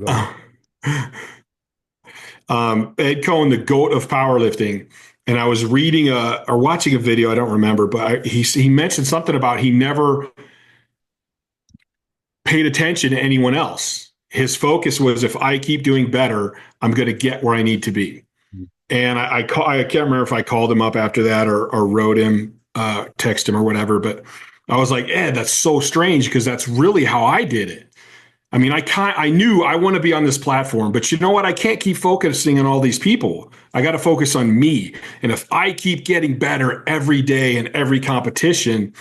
Go ahead. Ed Cohen, the goat of powerlifting. And I was reading or watching a video, I don't remember, but he mentioned something about he never paid attention to anyone else. His focus was, if I keep doing better, I'm going to get where I need to be. And I can't remember if I called him up after that or wrote him, text him or whatever. But I was like, Ed, that's so strange because that's really how I did it. I mean, I knew I want to be on this platform, but you know what? I can't keep focusing on all these people. I got to focus on me. And if I keep getting better every day in every competition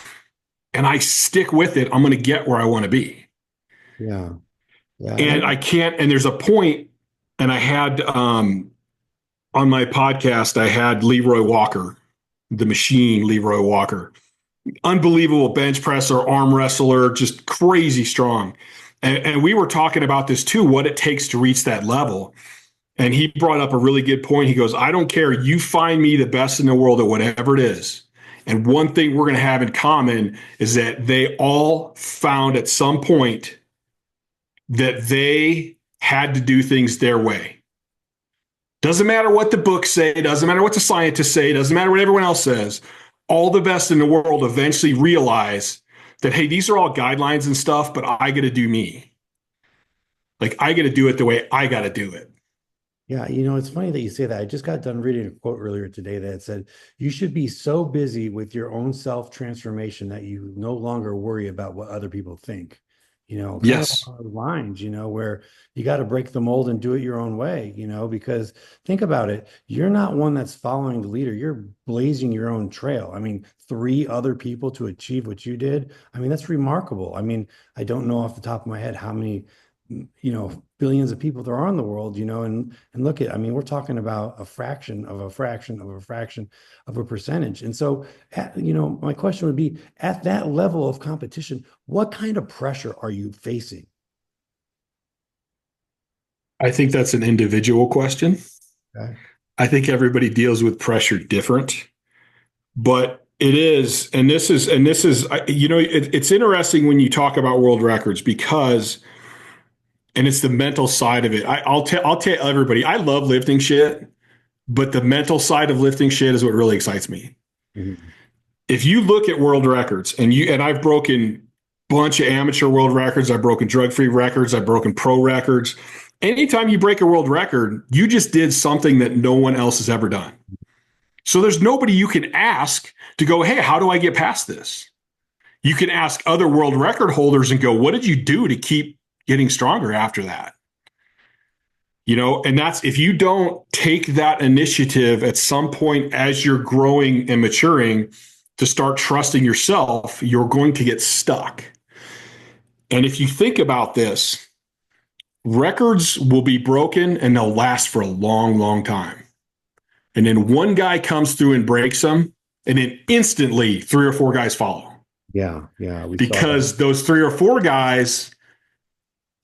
and I stick with it, I'm going to get where I want to be. Yeah. Yeah. And I can't, and there's a point, and I had on my podcast, I had Leroy Walker, the machine Leroy Walker, unbelievable bench presser, arm wrestler, just crazy strong. And we were talking about this too, what it takes to reach that level. And he brought up a really good point. He goes, I don't care. You find me the best in the world at whatever it is. And one thing we're going to have in common is that they all found at some point that they had to do things their way. Doesn't matter what the books say, doesn't matter what the scientists say, doesn't matter what everyone else says. All the best in the world eventually realize that, hey, these are all guidelines and stuff, but I got to do me. Like, I got to do it the way I got to do it. Yeah, it's funny that you say that. I just got done reading a quote earlier today that said, you should be so busy with your own self transformation that you no longer worry about what other people think. Kind of Yes. along those lines, where you got to break the mold and do it your own way, because think about it. You're not one that's following the leader. You're blazing your own trail. I mean, three other people to achieve what you did. I mean, that's remarkable. I mean, I don't know off the top of my head how many billions of people there are in the world, and look at, I mean, we're talking about a fraction of a fraction of a fraction of a percentage. And so, my question would be, at that level of competition, what kind of pressure are you facing? I think that's an individual question. Okay. I think everybody deals with pressure different, but it is, it's interesting when you talk about world records because, and it's the mental side of it. I'll tell everybody, I love lifting shit, but the mental side of lifting shit is what really excites me. Mhm. If you look at world records and I've broken bunch of amateur world records, I've broken drug-free records, I've broken pro records. Anytime you break a world record, you just did something that no one else has ever done. So there's nobody you can ask to go, hey, how do I get past this? You can ask other world record holders and go, what did you do to keep getting stronger after that? And that's, if you don't take that initiative at some point as you're growing and maturing to start trusting yourself, you're going to get stuck. And if you think about this, records will be broken and they'll last for a long, long time. And then one guy comes through and breaks them, and then instantly three or four guys follow Yeah, yeah, we saw that. because those three or four guys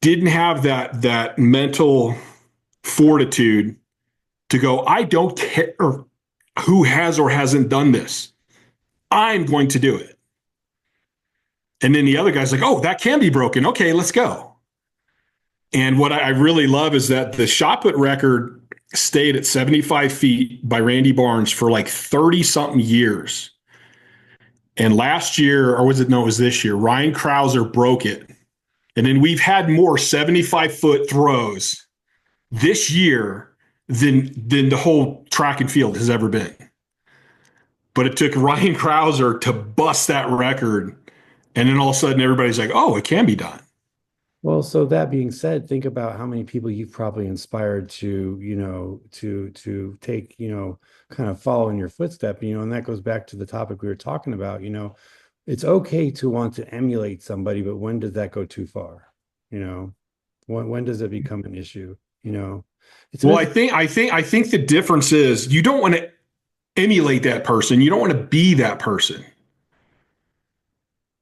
didn't have that mental fortitude to go, I don't care who has or hasn't done this. I'm going to do it. And then the other guy's like, oh, that can be broken. Okay, let's go. And what I really love is that the shot put record stayed at 75 feet by Randy Barnes for like 30 something years. And last year, or was it? No, it was this year. Ryan Krauser broke it. And then we've had more 75-foot throws this year than the whole track and field has ever been. But it took Ryan Krauser to bust that record. And then all of a sudden, everybody's like, oh, it can be done. Well, so that being said, think about how many people you've probably inspired to, to take, kind of follow in your footstep, and that goes back to the topic we were talking about, it's okay to want to emulate somebody, but when does that go too far? You know, when does it become an issue? It's Well, been, I think the difference is you don't want to emulate that person. You don't want to be that person.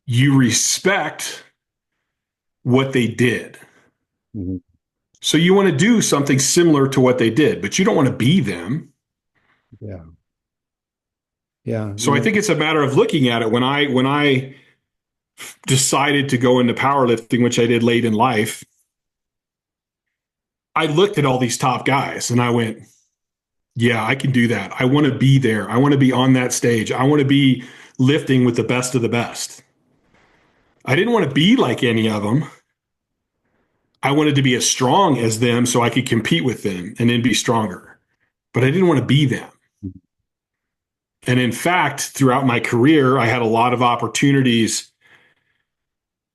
You respect what they did. Mhm. So you want to do something similar to what they did, but you don't want to be them. Yeah, yeah, So I think it's a matter of looking at it. When I decided to go into powerlifting, which I did late in life, I looked at all these top guys and I went, yeah, I can do that. I want to be there. I want to be on that stage. I want to be lifting with the best of the best. I didn't want to be like any of them. I wanted to be as strong as them so I could compete with them and then be stronger. But I didn't want to be them. And in fact, throughout my career, I had a lot of opportunities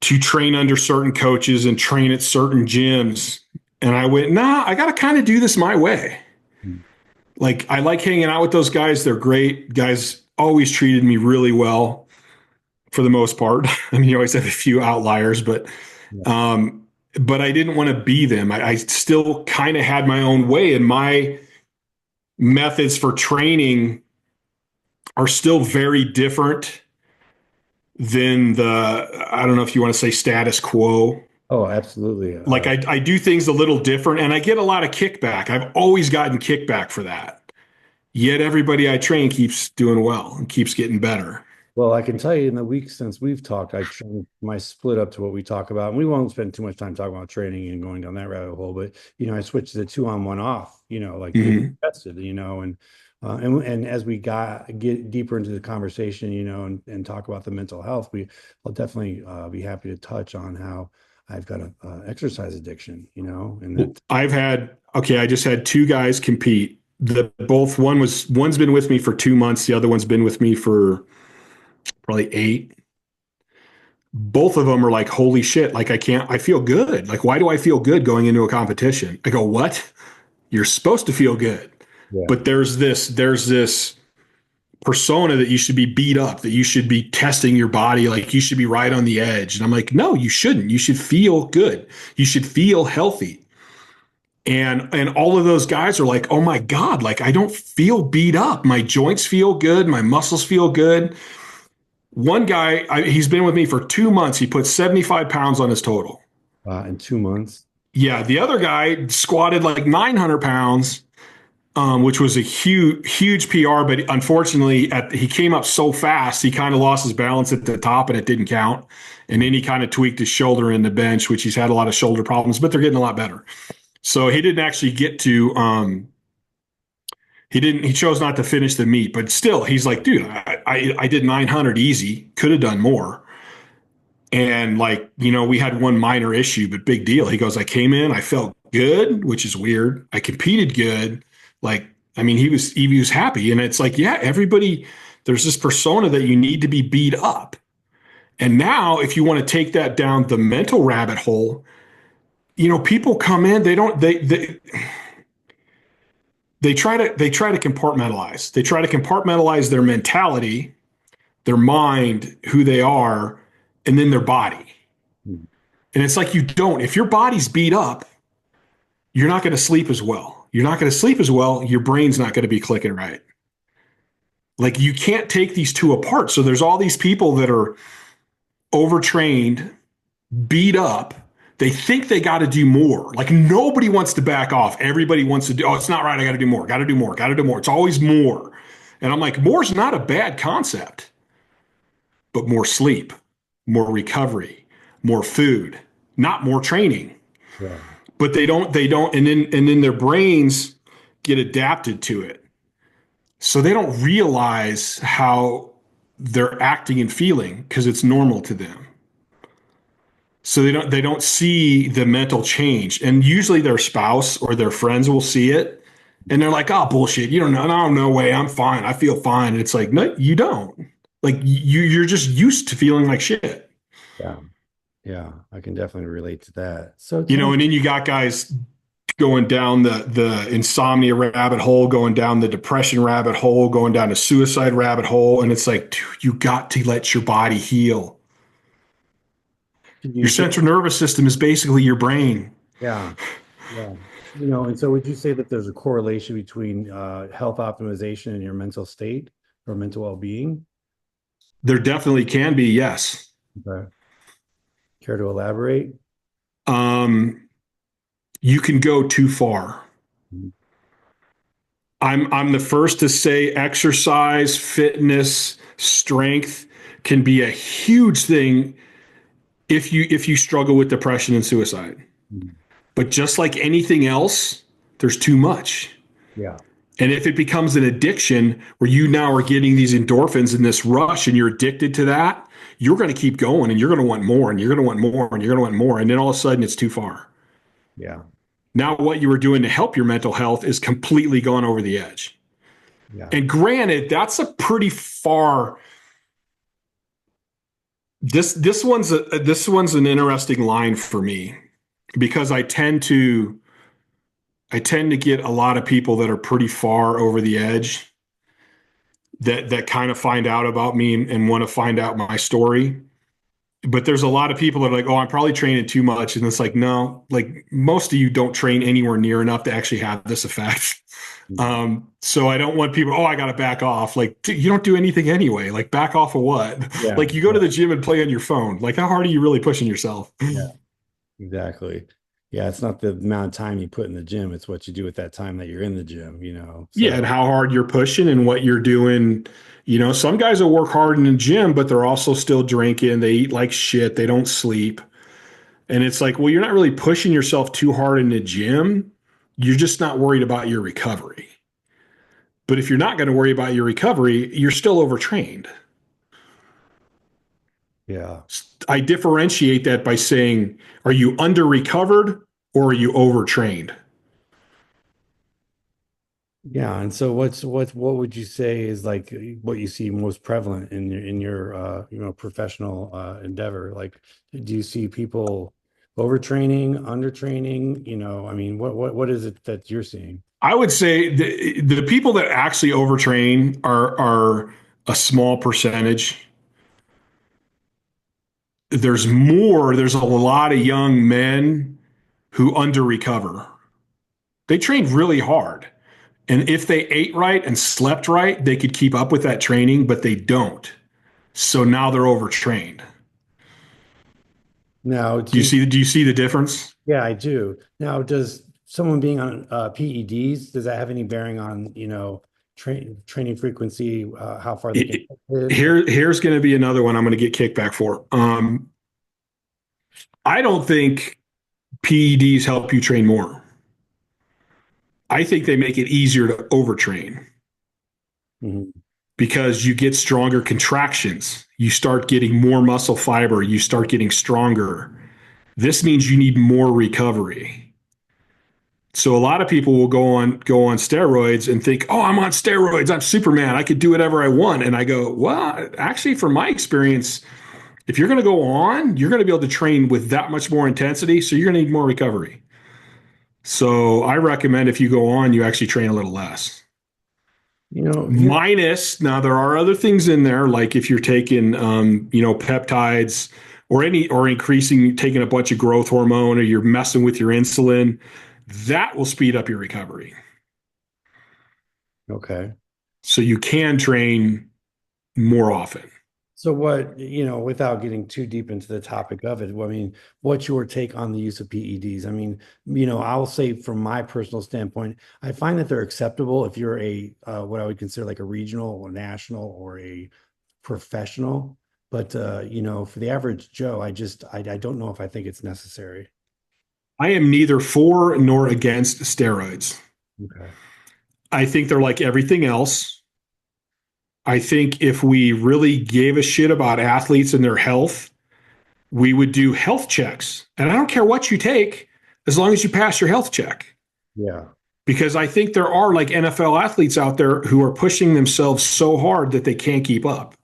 to train under certain coaches and train at certain gyms. And I went, nah, I got to kind of do this my way. Like, I like hanging out with those guys. They're great. Guys always treated me really well for the most part. I mean, you always have a few outliers, but I didn't want to be them. I still kind of had my own way, and my methods for training are still very different than I don't know if you want to say status quo. Oh, absolutely. Like I do things a little different and I get a lot of kickback. I've always gotten kickback for that. Yet everybody I train keeps doing well and keeps getting better. Well, I can tell you in the weeks since we've talked, I trained my split up to what we talk about. And we won't spend too much time talking about training and going down that rabbit hole, but I switched to the 2-on, 1-off, like getting tested, and as we get deeper into the conversation, and talk about the mental health, I'll definitely be happy to touch on how I've got a exercise addiction, and that I just had two guys compete. One's been with me for 2 months. The other one's been with me for probably 8. Both of them are like, holy shit. Like I feel good. Like, why do I feel good going into a competition? I go, what? You're supposed to feel good. Yeah. But there's this persona that you should be beat up, that you should be testing your body. Like you should be right on the edge. And I'm like, no, you shouldn't. You should feel good. You should feel healthy. And all of those guys are like, oh my God, like I don't feel beat up. My joints feel good. My muscles feel good. One guy, he's been with me for 2 months. He put 75 pounds on his total. In 2 months. Yeah. The other guy squatted like 900 pounds, which was a huge PR. But unfortunately, he came up so fast, he kind of lost his balance at the top and it didn't count. And then he kind of tweaked his shoulder in the bench, which he's had a lot of shoulder problems, but they're getting a lot better. So he didn't actually get to, he chose not to finish the meet, but still he's like, dude, I did 900 easy, could have done more. And like, we had one minor issue, but big deal. He goes, I came in, I felt good, which is weird. I competed good. Like, I mean, he was happy. And it's like, yeah, everybody, there's this persona that you need to be beat up. And now if you want to take that down the mental rabbit hole, people come in, they try to compartmentalize. They try to compartmentalize their mentality, their mind, who they are, and then their body. And it's like you don't. If your body's beat up, you're not going to sleep as well. You're not going to sleep as well. Your brain's not going to be clicking right. Like you can't take these two apart. So there's all these people that are overtrained, beat up. They think they got to do more. Like nobody wants to back off. Everybody wants to do, oh, it's not right. I got to do more, got to do more, got to do more. It's always more. And I'm like, more's not a bad concept, but more sleep, more recovery, more food, not more training. Yeah. But they don't, and then their brains get adapted to it. So they don't realize how they're acting and feeling because it's normal to them. So they don't see the mental change. And usually their spouse or their friends will see it. And they're like, oh, bullshit. You don't know. No, no way. I'm fine. I feel fine. And it's like, no, you don't. Like you're just used to feeling like shit. Yeah. Yeah. I can definitely relate to that. So, and then you got guys going down the insomnia rabbit hole, going down the depression rabbit hole, going down the suicide rabbit hole. And it's like, dude, you got to let your body heal. Your central nervous system is basically your brain. Yeah. Yeah. And so would you say that there's a correlation between health optimization and your mental state or mental well-being? There definitely can be, yes. Okay. Care to elaborate? You can go too far. Mm-hmm. I'm the first to say exercise, fitness, strength can be a huge thing if you struggle with depression and suicide. Mm-hmm. But just like anything else, there's too much. Yeah. And if it becomes an addiction where you now are getting these endorphins in this rush and you're addicted to that, you're going to keep going and you're going to want more and you're going to want more and you're going to want more. And then all of a sudden it's too far. Yeah. Now, what you were doing to help your mental health is completely gone over the edge. Yeah. And granted, that's a pretty far. This one's an interesting line for me because I tend to get a lot of people that are pretty far over the edge that kind of find out about me and want to find out my story. But there's a lot of people that are like, oh, I'm probably training too much. And it's like, no, like most of you don't train anywhere near enough to actually have this effect. So I don't want people, oh, I got to back off. Like, dude, you don't do anything anyway. Like, back off of what? Yeah. Like, you go to the gym and play on your phone. Like, how hard are you really pushing yourself? Yeah. Exactly. Yeah, it's not the amount of time you put in the gym, it's what you do with that time that you're in the gym, you know. Yeah, So and how hard you're pushing and what you're doing. You know, some guys will work hard in the gym, but they're also still drinking. They eat like shit. They don't sleep. And it's like, well, you're not really pushing yourself too hard in the gym. You're just not worried about your recovery. But if you're not going to worry about your recovery, you're still overtrained. yeah. I differentiate that by saying, are you under recovered or are you overtrained? Yeah. And so what would you say is like what you see most prevalent in your professional endeavor? Like, do you see people overtraining, undertraining? I mean, what is it that you're seeing? I would say the people that actually overtrain are a small percentage. There's a lot of young men who under recover. They trained really hard. And if they ate right and slept right, they could keep up with that training, but they don't. So now they're overtrained. Now, Do you see the difference? yeah, I do. Now, does someone being on PEDs, does that have any bearing on, training frequency, how far they can It- push it? here's going to be another one I'm going to get kickback for. I don't think PEDs help you train more. I think they make it easier to overtrain Mhm. because you get stronger contractions. You start getting more muscle fiber. You start getting stronger. This means you need more recovery. So a lot of people will go on steroids and think, "Oh, I'm on steroids. I'm Superman. I could do whatever I want." And I go, "Well, actually, from my experience, if you're going to go on, you're going to be able to train with that much more intensity. So you're going to need more recovery." So I recommend if you go on, you actually train a little less. Here, Minus, now there are other things in there, like if you're taking, peptides or increasing, taking a bunch of growth hormone, or you're messing with your insulin, that will speed up your recovery. okay. So you can train more often. So without getting too deep into the topic of it, I mean, what's your take on the use of PEDs? I mean, I'll say from my personal standpoint, I find that they're acceptable if you're what I would consider like a regional or national or a professional. But for the average Joe, I don't know if I think it's necessary. I am neither for nor against steroids. Okay. I think they're like everything else. I think if we really gave a shit about athletes and their health, we would do health checks. And I don't care what you take, as long as you pass your health check. Yeah. Because I think there are like NFL athletes out there who are pushing themselves so hard that they can't keep up.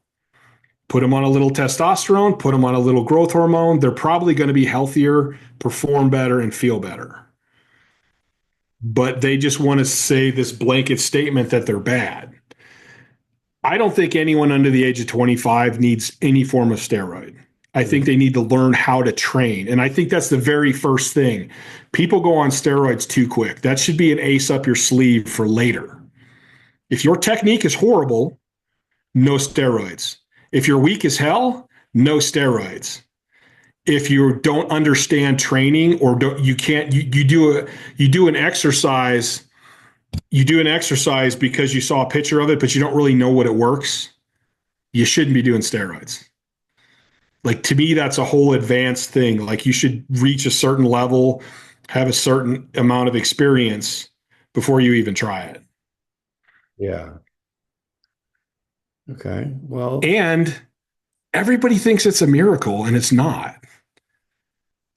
Put them on a little testosterone, put them on a little growth hormone. They're probably going to be healthier, perform better, and feel better. But they just want to say this blanket statement that they're bad. I don't think anyone under the age of 25 needs any form of steroid. I think they need to learn how to train. And I think that's the very first thing. People go on steroids too quick. That should be an ace up your sleeve for later. If your technique is horrible, no steroids. If you're weak as hell, no steroids. If you don't understand training or you can't, you do an exercise, because you saw a picture of it, but you don't really know what it works, you shouldn't be doing steroids. Like, to me, that's a whole advanced thing. Like, you should reach a certain level have a certain amount of experience before you even try it. Yeah. Okay. Well, And everybody thinks it's a miracle, and it's not.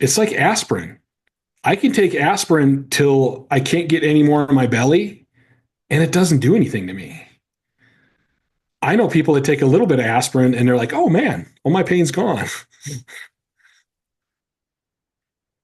It's like aspirin. I can take aspirin till I can't get any more in my belly, and it doesn't do anything to me. I know people that take a little bit of aspirin and they're like, oh man, all my pain's gone.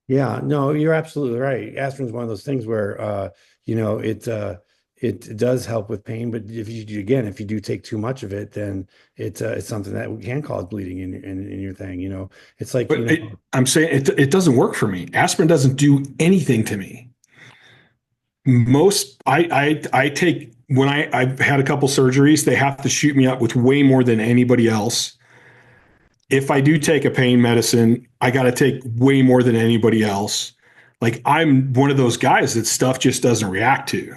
yeah, no, you're absolutely right. Aspirin is one of those things where you know, it does help with pain, but if you do take too much of it, then it's something that can cause bleeding in your thing, you know. It's like, you But know, I'm saying it doesn't work for me. Aspirin doesn't do anything to me. Most I take when I've had a couple surgeries, they have to shoot me up with way more than anybody else. If I do take a pain medicine, I got to take way more than anybody else. Like I'm one of those guys that stuff just doesn't react to.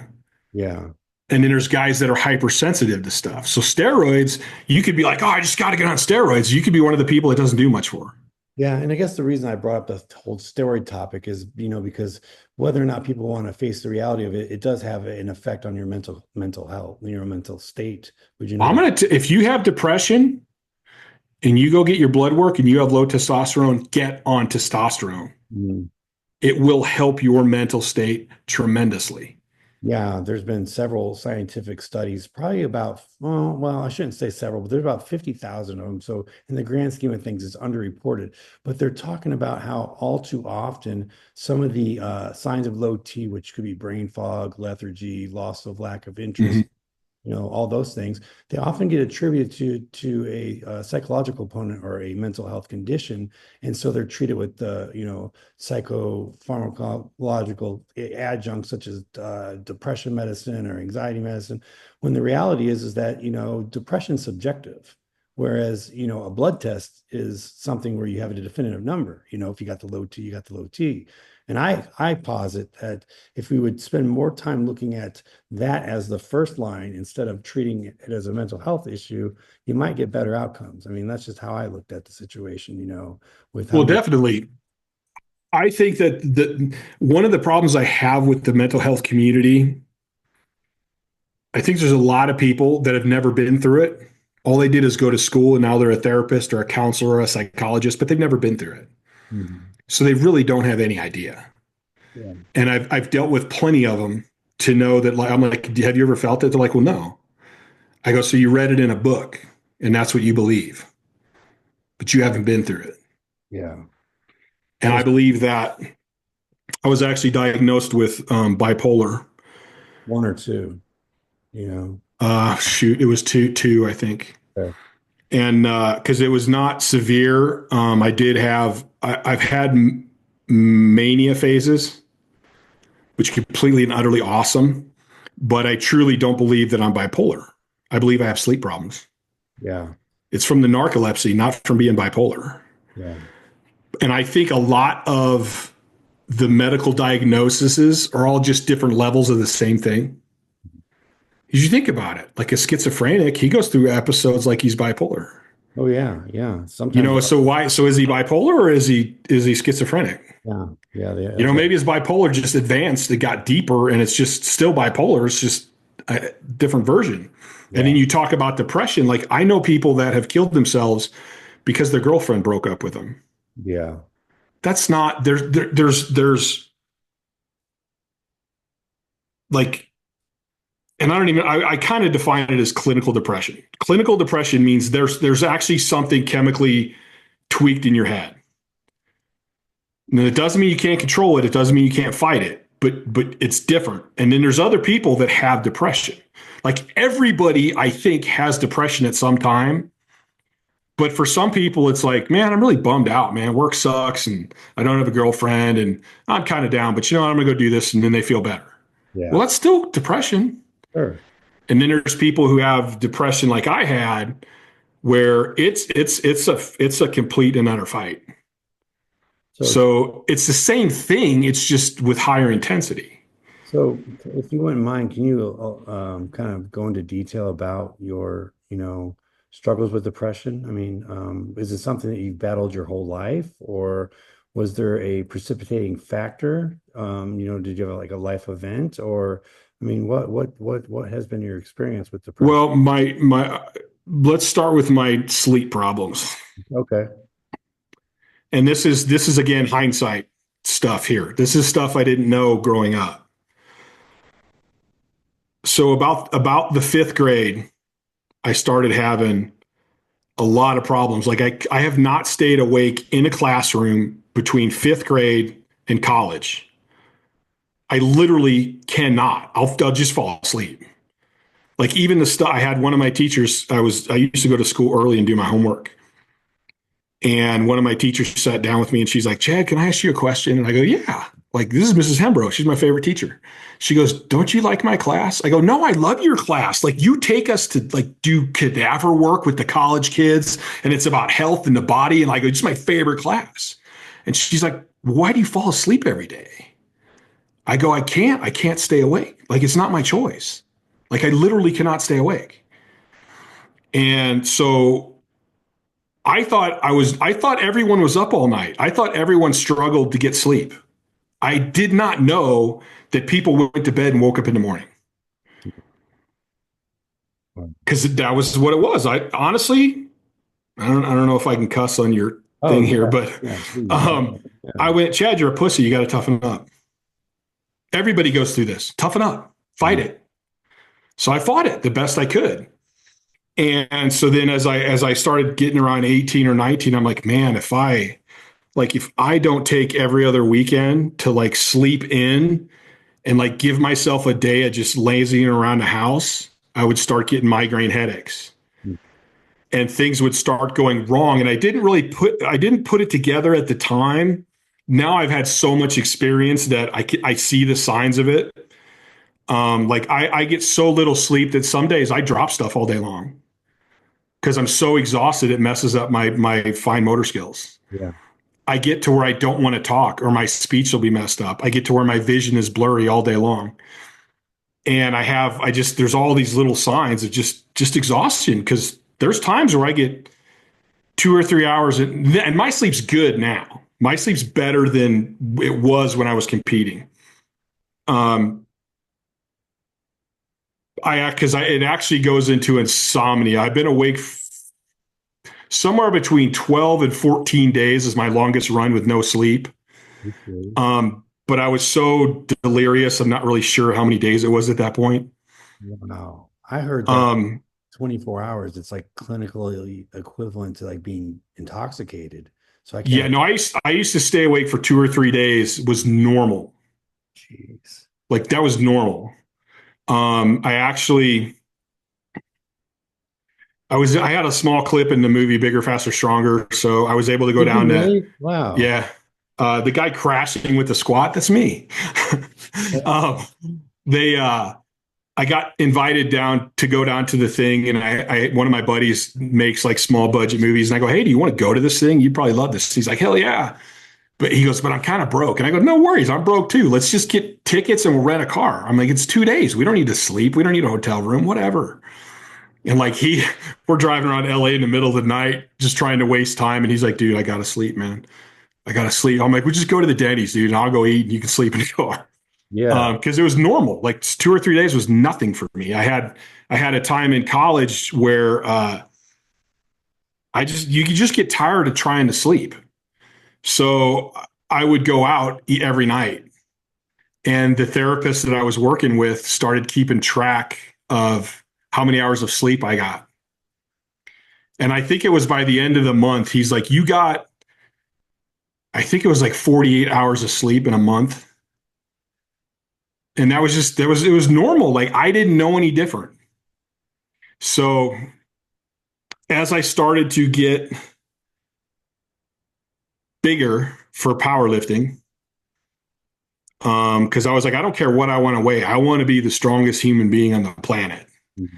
yeah. And then there's guys that are hypersensitive to stuff. So steroids, you could be like, oh, I just got to get on steroids. You could be one of the people it doesn't do much for. Yeah, and I guess the reason I brought up the whole steroid topic is, you know, because whether or not people want to face the reality of it, it does have an effect on your mental health, your mental state. Would you know that? If you have depression and you go get your blood work and you have low testosterone, get on testosterone. Mm. It will help your mental state tremendously. Yeah, there's been several scientific studies, probably about, I shouldn't say several, but there's about 50,000 of them. So in the grand scheme of things, it's underreported. But they're talking about how all too often some of the signs of low T, which could be brain fog, lethargy, loss of lack of interest, Mm-hmm. you know, all those things, they often get attributed to a psychological component or a mental health condition, and so they're treated with the, you know, psychopharmacological adjuncts such as depression medicine or anxiety medicine. When the reality is that, you know, depression's subjective. Whereas, you know, a blood test is something where you have a definitive number. You know, if you got the low T, you got the low T. And I posit that if we would spend more time looking at that as the first line instead of treating it as a mental health issue, you might get better outcomes. I mean, that's just how I looked at the situation, you know, with how Well, many. definitely. I think that one of the problems I have with the mental health community, I think there's a lot of people that have never been through it. All they did is go to school and now they're a therapist or a counselor or a psychologist, but they've never been through it. Mhm. So they really don't have any idea. Yeah. And I've dealt with plenty of them to know that, like, I'm like, have you ever felt it? They're like, well, no. I go, so you read it in a book and that's what you believe, but you haven't been through it. Yeah. And I There's believe that I was actually diagnosed with bipolar. one or two, you know. Shoot, it was two, I think. Okay. And because it was not severe, I did have, I've had mania phases, which completely and utterly awesome. But I truly don't believe that I'm bipolar. I believe I have sleep problems. Yeah. It's from the narcolepsy, not from being bipolar. Yeah. And I think a lot of the medical diagnoses are all just different levels of the same thing. As you think about it, like a schizophrenic, he goes through episodes like he's bipolar. Oh yeah. Yeah. You Sometimes. know, so why? So is he bipolar or is he schizophrenic? Yeah. Yeah. You know, That's right. maybe his bipolar just advanced, it got deeper, and it's just still bipolar. It's just a different version. And then Yeah. you talk about depression. Like I know people that have killed themselves because their girlfriend broke up with them. Yeah. That's not there's like, and I don't even I kind of define it as clinical depression. Clinical depression means there's actually something chemically tweaked in your head. And it doesn't mean you can't control it. It doesn't mean you can't fight it, but it's different. And then there's other people that have depression. Like everybody, I think, has depression at some time. But for some people, it's like, man, I'm really bummed out, man. Work sucks and I don't have a girlfriend and I'm kind of down, but you know what? I'm gonna go do this and then they feel better. Yeah. Well, that's still depression. Sure. And then there's people who have depression like I had, where it's a complete and utter fight. So So it's the same thing, it's just with higher intensity. So, if you wouldn't mind, can you kind of go into detail about your, you know, struggles with depression? I mean, is it something that you've battled your whole life, or was there a precipitating factor Did you have like a life event, or I mean, what has been your experience with depression? Well, my let's start with my sleep problems. Okay. And this is again hindsight stuff here. This is stuff I didn't know growing up. So about the 5th grade, I started having a lot of problems. Like I have not stayed awake in a classroom between 5th grade and college. I literally cannot. I'll just fall asleep. Like even the stuff I had one of my teachers, I used to go to school early and do my homework. And one of my teachers sat down with me and she's like, Chad, can I ask you a question? And I go, yeah. Like, this is Mrs. Hembrow. She's my favorite teacher. She goes, don't you like my class? I go, no, I love your class. Like, you take us to like do cadaver work with the college kids, and it's about health and the body. And I go, it's my favorite class. And she's like, why do you fall asleep every day? I go, I can't stay awake. Like, it's not my choice. Like, I literally cannot stay awake. And so I thought everyone was up all night. I thought everyone struggled to get sleep. I did not know that people went to bed and woke up in the morning. Because that was what it was. I honestly, I don't know if I can cuss on your Oh thing here, yeah, but yeah, please. Yeah. I went, Chad, you're a pussy. You got to toughen up. Everybody goes through this. Toughen up. Fight it. So I fought it the best I could. And so then as I started getting around 18 or 19, I'm like, man, if I don't take every other weekend to like sleep in and like give myself a day of just lazying around the house, I would start getting migraine headaches and things would start going wrong. And I didn't put it together at the time. Now I've had so much experience that I see the signs of it. Like I get so little sleep that some days I drop stuff all day long because I'm so exhausted. It messes up my fine motor skills. Yeah. I get to where I don't want to talk or my speech will be messed up. I get to where my vision is blurry all day long. And there's all these little signs of just exhaustion because there's times where I get 2 or 3 hours and my sleep's good now. My sleep's better than it was when I was competing. It actually goes into insomnia. I've been awake somewhere between 12 and 14 days is my longest run with no sleep. Okay. But I was so delirious. I'm not really sure how many days it was at that point. Wow. I heard that Um, 24 hours, it's like clinically equivalent to like being intoxicated. So I yeah, can't. no, I used to stay awake for 2 or 3 days was normal. Jeez. Like that was normal. I actually, I had a small clip in the movie Bigger, Faster, Stronger. So I was able to go Did you down to, really? Wow. yeah, the guy crashing with the squat. That's me. um, they, I got invited down to go down to the thing, and one of my buddies makes like small budget movies, and I go, "Hey, do you want to go to this thing? You'd probably love this." He's like, "Hell yeah!" But he goes, "But I'm kind of broke," and I go, "No worries, I'm broke too. Let's just get tickets and we'll rent a car." I'm like, "It's 2 days. We don't need to sleep. We don't need a hotel room. Whatever." And like we're driving around LA in the middle of the night, just trying to waste time, and he's like, "Dude, I gotta sleep, man. I gotta sleep." I'm like, "We just go to the Denny's, dude, and I'll go eat, and you can sleep in the car." Yeah. Because it was normal. Like 2 or 3 days was nothing for me. I had a time in college where you could just get tired of trying to sleep. So I would go out every night, and the therapist that I was working with started keeping track of how many hours of sleep I got. And I think it was by the end of the month, he's like, "You got," I think it was like 48 hours of sleep in a month. And it was normal. Like I didn't know any different. So as I started to get bigger for powerlifting, because I was like, I don't care what I want to weigh. I want to be the strongest human being on the planet. Mhm.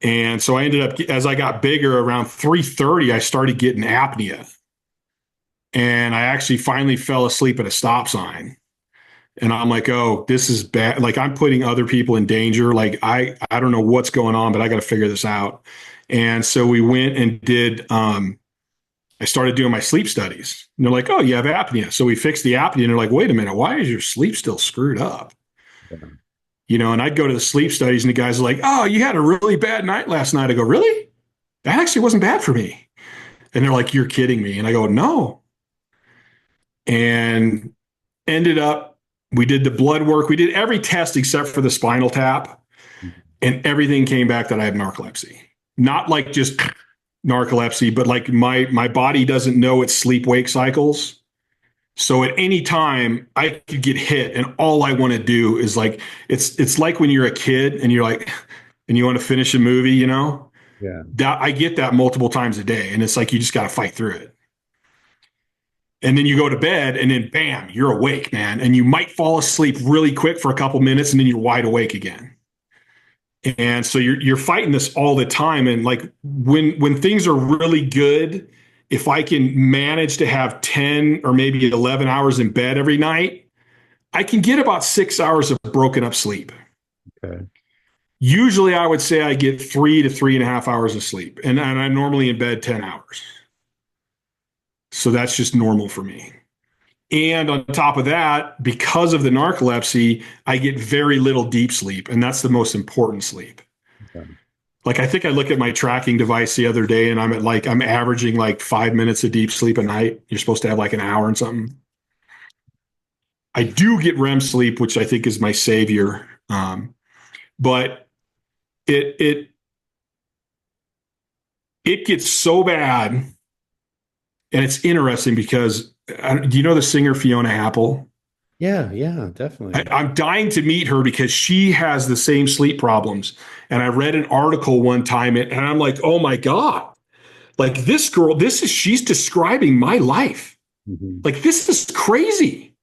And so I ended up, as I got bigger, around 330, I started getting apnea. And I actually finally fell asleep at a stop sign. And I'm like, oh, this is bad. Like I'm putting other people in danger. Like I don't know what's going on, but I got to figure this out. And so we went and did I started doing my sleep studies. And they're like, oh, you have apnea. So we fixed the apnea. And they're like, wait a minute, why is your sleep still screwed up? Yeah. And I'd go to the sleep studies and the guys are like, oh, you had a really bad night last night. I go, really? That actually wasn't bad for me. And they're like, you're kidding me. And I go, no. And ended up, we did the blood work. We did every test except for the spinal tap. And everything came back that I had narcolepsy. Not like just narcolepsy, but like my body doesn't know its sleep-wake cycles. So at any time I could get hit, and all I want to do is like it's like when you're a kid and you're like and you want to finish a movie, Yeah. that I get that multiple times a day, and it's like you just got to fight through it. And then you go to bed, and then bam, you're awake, man, and you might fall asleep really quick for a couple minutes, and then you're wide awake again. And so you're fighting this all the time. And like when things are really good, if I can manage to have 10 or maybe 11 hours in bed every night, I can get about 6 hours of broken up sleep. Okay. Usually I would say I get 3 to 3.5 hours of sleep. And I'm normally in bed 10 hours. So that's just normal for me. And on top of that, because of the narcolepsy, I get very little deep sleep, and that's the most important sleep. Okay. Like I think I looked at my tracking device the other day, and I'm averaging like 5 minutes of deep sleep a night. You're supposed to have like an hour and something. I do get REM sleep, which I think is my savior. But it gets so bad, and it's interesting because do you know the singer Fiona Apple? Yeah, yeah, definitely. I'm dying to meet her because she has the same sleep problems. And I read an article one time and I'm like, oh my God, like this girl, she's describing my life. Mhm. Like this is crazy.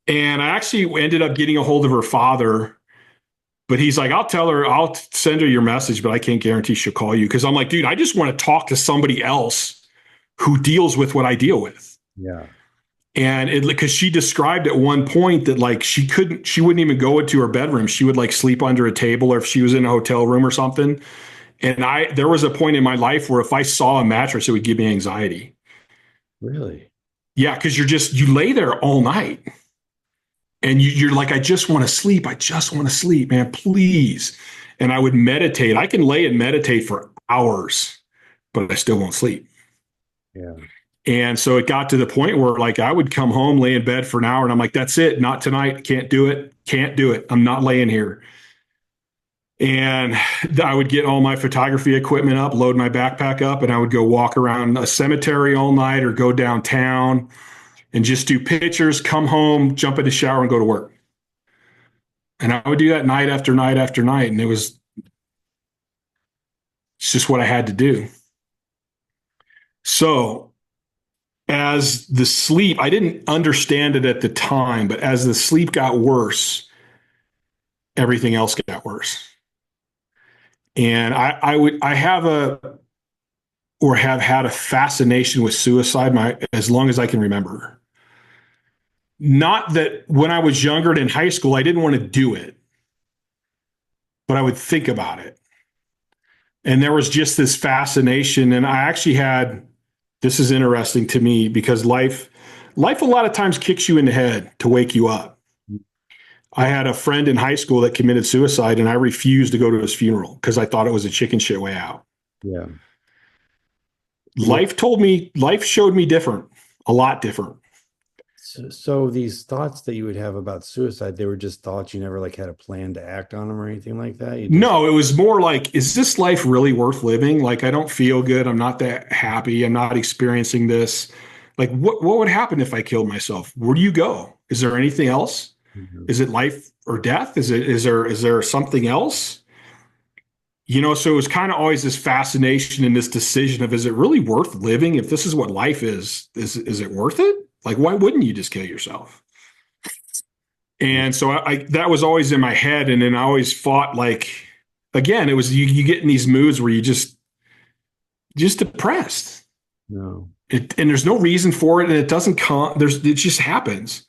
And I actually ended up getting a hold of her father, but he's like, I'll send her your message, but I can't guarantee she'll call you. Cause I'm like, dude, I just want to talk to somebody else who deals with what I deal with. Yeah. And because she described at one point that like she wouldn't even go into her bedroom. She would like sleep under a table, or if she was in a hotel room or something. And there was a point in my life where if I saw a mattress, it would give me anxiety. Really? Yeah. Cause you lay there all night and you're like, I just want to sleep. I just want to sleep, man, please. And I would meditate. I can lay and meditate for hours, but I still won't sleep. Yeah. And so it got to the point where like I would come home, lay in bed for an hour, and I'm like, that's it. Not tonight. Can't do it. Can't do it. I'm not laying here. And I would get all my photography equipment up, load my backpack up, and I would go walk around a cemetery all night or go downtown and just do pictures, come home, jump in the shower, and go to work. And I would do that night after night after night. And it's just what I had to do. So as the sleep, I didn't understand it at the time, but as the sleep got worse, everything else got worse. And I have had a fascination with suicide as long as I can remember. Not that when I was younger and in high school, I didn't want to do it, but I would think about it. And there was just this fascination. And I actually this is interesting to me because life a lot of times kicks you in the head to wake you up. I had a friend in high school that committed suicide, and I refused to go to his funeral because I thought it was a chicken shit way out. Yeah. Life showed me different, a lot different. So these thoughts that you would have about suicide, they were just thoughts, you never like had a plan to act on them or anything like that? No, it was more like, is this life really worth living? Like, I don't feel good. I'm not that happy. I'm not experiencing this. Like, what would happen if I killed myself? Where do you go? Is there anything else? Mhm. Is it life or death? Is there something else? So it was kind of always this fascination and this decision of, is it really worth living? If this is what life is it worth it? Like, why wouldn't you just kill yourself? And so that was always in my head. And then I always fought, like, again, it was, you get in these moods where you just depressed. No. And there's no reason for it. And it doesn't come, it just happens.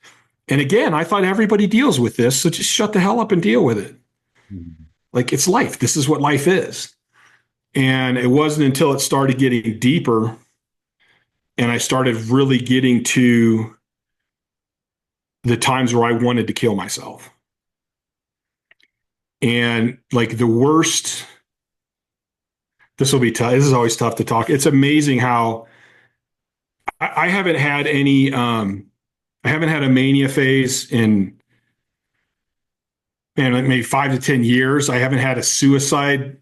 And again, I thought everybody deals with this. So just shut the hell up and deal with it. Mhm. Like, it's life. This is what life is. And it wasn't until it started getting deeper And I started really getting to the times where I wanted to kill myself. And like the worst, this will be tough. This is always tough to talk. It's amazing how I haven't had any, I haven't had a mania phase in, man, like maybe 5 to 10 years. I haven't had a suicide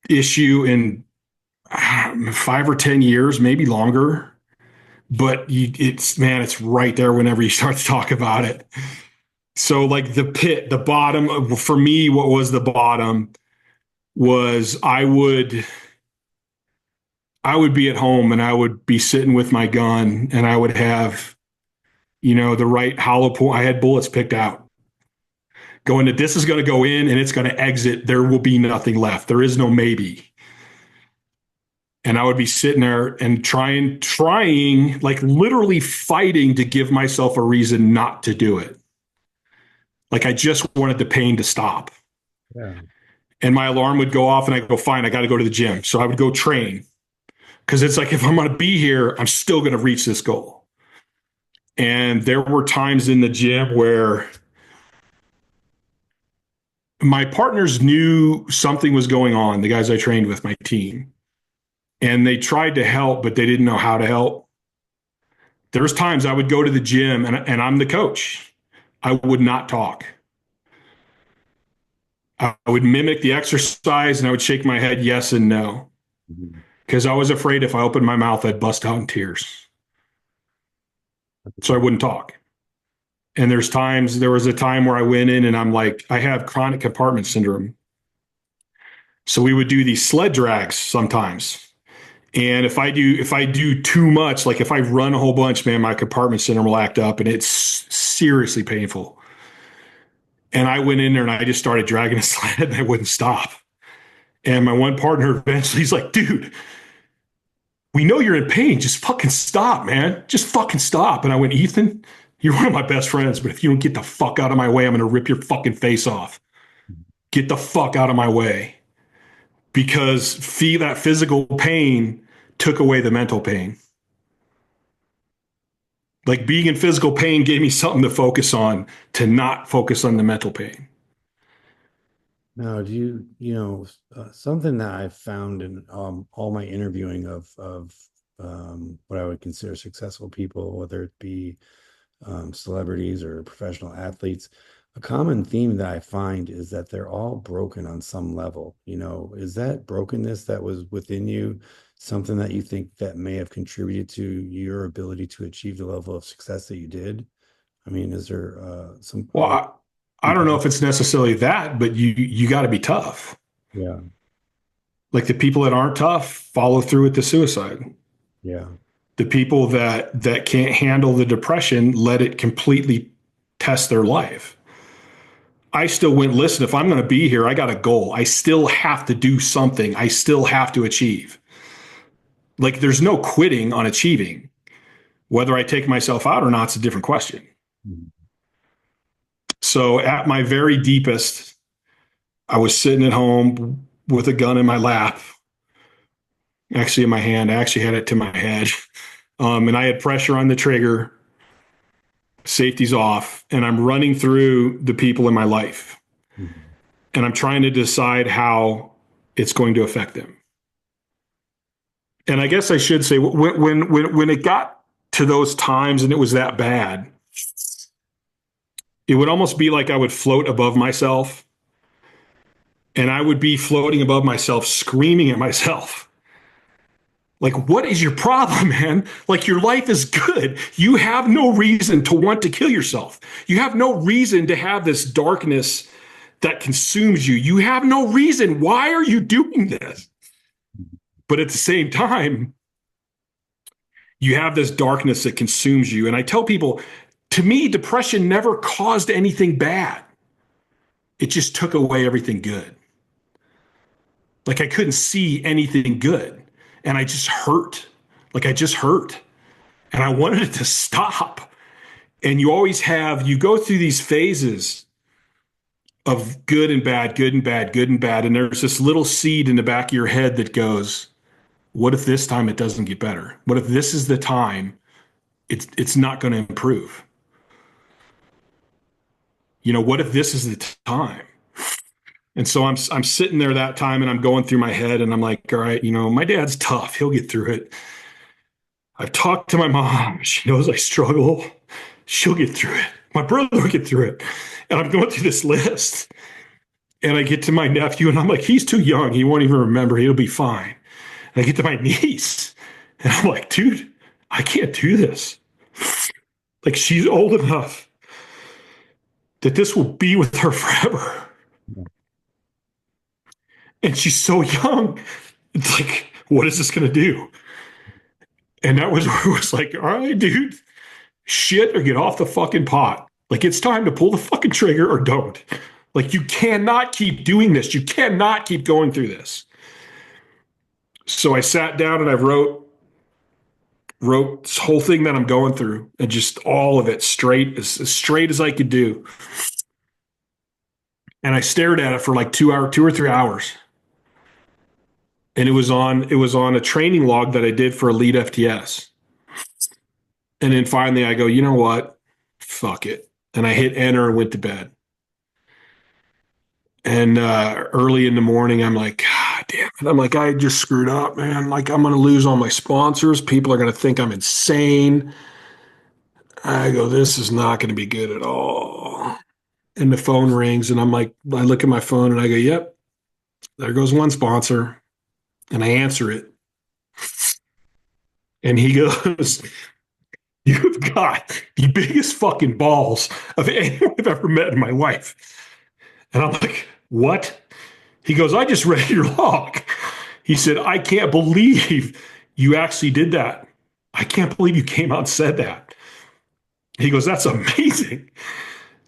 issue in 5 or 10 years, maybe longer. But it's, man, it's right there whenever you start to talk about it. So like the pit, the bottom for me, what was the bottom was I would be at home and I would be sitting with my gun and I would have, the right hollow point. I had bullets picked out. Going to this is going to go in and it's going to exit. There will be nothing left. There is no maybe. And I would be sitting there and trying, like literally fighting to give myself a reason not to do it. Like I just wanted the pain to stop. Yeah. And my alarm would go off and I go, fine, I got to go to the gym. So I would go train because it's like, if I'm going to be here, I'm still going to reach this goal. And there were times in the gym where my partners knew something was going on, the guys I trained with, my team, and they tried to help, but they didn't know how to help. There's times I would go to the gym and I'm the coach. I would not talk. I would mimic the exercise and I would shake my head yes and no because I was afraid if I opened my mouth, I'd bust out in tears. So I wouldn't talk. And there was a time where I went in and I'm like, I have chronic compartment syndrome. So we would do these sled drags sometimes. And if I do too much, like if I run a whole bunch, man, my compartment syndrome will act up and it's seriously painful. And I went in there and I just started dragging a sled and I wouldn't stop. And my one partner eventually, he's like, dude, we know you're in pain. Just fucking stop, man. Just fucking stop. And I went, Ethan, you're one of my best friends, but if you don't get the fuck out of my way, I'm going to rip your fucking face off. Get the fuck out of my way. Because that physical pain took away the mental pain. Like being in physical pain gave me something to focus on, to not focus on the mental pain. Now, do something that I've found in all my interviewing of what I would consider successful people, whether it be celebrities or professional athletes, a common theme that I find is that they're all broken on some level. Is that brokenness that was within you something that you think that may have contributed to your ability to achieve the level of success that you did? I mean, is there some? Well, I don't know if it's necessarily that, but you got to be tough. Yeah. Like the people that aren't tough follow through with the suicide. Yeah. The people that can't handle the depression let it completely test their life. I still went, listen, if I'm going to be here, I got a goal. I still have to do something. I still have to achieve. Like there's no quitting on achieving. Whether I take myself out or not, it's a different question. Mm-hmm. So at my very deepest, I was sitting at home with a gun in my lap, actually in my hand. I actually had it to my head. And I had pressure on the trigger, safety's off, and I'm running through the people in my life. Mm-hmm. And I'm trying to decide how it's going to affect them. And I guess I should say, when it got to those times and it was that bad, it would almost be like I would float above myself. And I would be floating above myself, screaming at myself. Like, what is your problem, man? Like, your life is good. You have no reason to want to kill yourself. You have no reason to have this darkness that consumes you. You have no reason. Why are you doing this? But at the same time, you have this darkness that consumes you. And I tell people, to me, depression never caused anything bad. It just took away everything good. Like I couldn't see anything good. And I just hurt. Like I just hurt. And I wanted it to stop. And you go through these phases of good and bad, good and bad, good and bad. And there's this little seed in the back of your head that goes, What if this time it doesn't get better? What if this is the time it's not going to improve? What if this is the time? And so I'm sitting there that time and I'm going through my head and I'm like, all right, my dad's tough. He'll get through it. I've talked to my mom. She knows I struggle. She'll get through it. My brother will get through it. And I'm going through this list. And I get to my nephew and I'm like, he's too young. He won't even remember. He'll be fine. And I get to my niece and I'm like, dude, I can't do this. Like, she's old enough that this will be with her forever. And she's so young. It's like, what is this going to do? And that was where it was like, all right, dude, shit or get off the fucking pot. Like, it's time to pull the fucking trigger or don't. Like, you cannot keep doing this. You cannot keep going through this. So I sat down and I wrote this whole thing that I'm going through and just all of it straight, as straight as I could do. And I stared at it for like 2 or 3 hours. And it was on a training log that I did for Elite FTS. And then finally I go, you know what? Fuck it. And I hit enter and went to bed. And early in the morning, I'm like, God damn it. I'm like, I just screwed up, man. Like, I'm going to lose all my sponsors. People are going to think I'm insane. I go, this is not going to be good at all. And the phone rings and I'm like, I look at my phone and I go, yep, there goes one sponsor. And I answer it. And he goes, you've got the biggest fucking balls of anyone I've ever met in my life. And I'm like, what? He goes, I just read your log. He said, I can't believe you actually did that. I can't believe you came out and said that. He goes, that's amazing.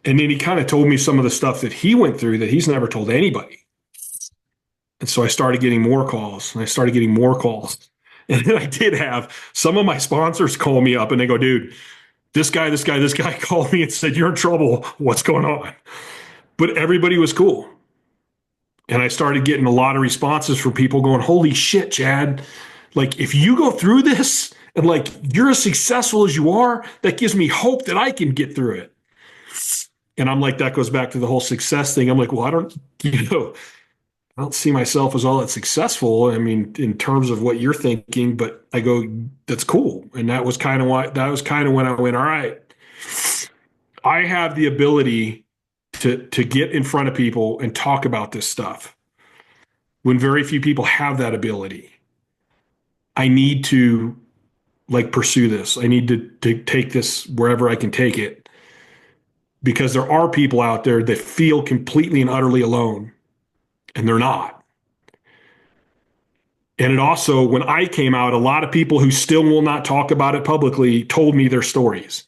And then he kind of told me some of the stuff that he went through that he's never told anybody. And so I started getting more calls and I started getting more calls. And then I did have some of my sponsors call me up and they go, dude, this guy called me and said, you're in trouble. What's going on? But everybody was cool. And I started getting a lot of responses from people going, holy shit, Chad. Like, if you go through this and like you're as successful as you are, that gives me hope that I can get through it. And I'm like, that goes back to the whole success thing. I'm like, well, I don't see myself as all that successful. I mean, in terms of what you're thinking, but I go, that's cool. And that was kind of when I went, all right, I have the ability to get in front of people and talk about this stuff when very few people have that ability. I need to like pursue this. I need to take this wherever I can take it, because there are people out there that feel completely and utterly alone, and they're not. And it also, when I came out, a lot of people who still will not talk about it publicly told me their stories.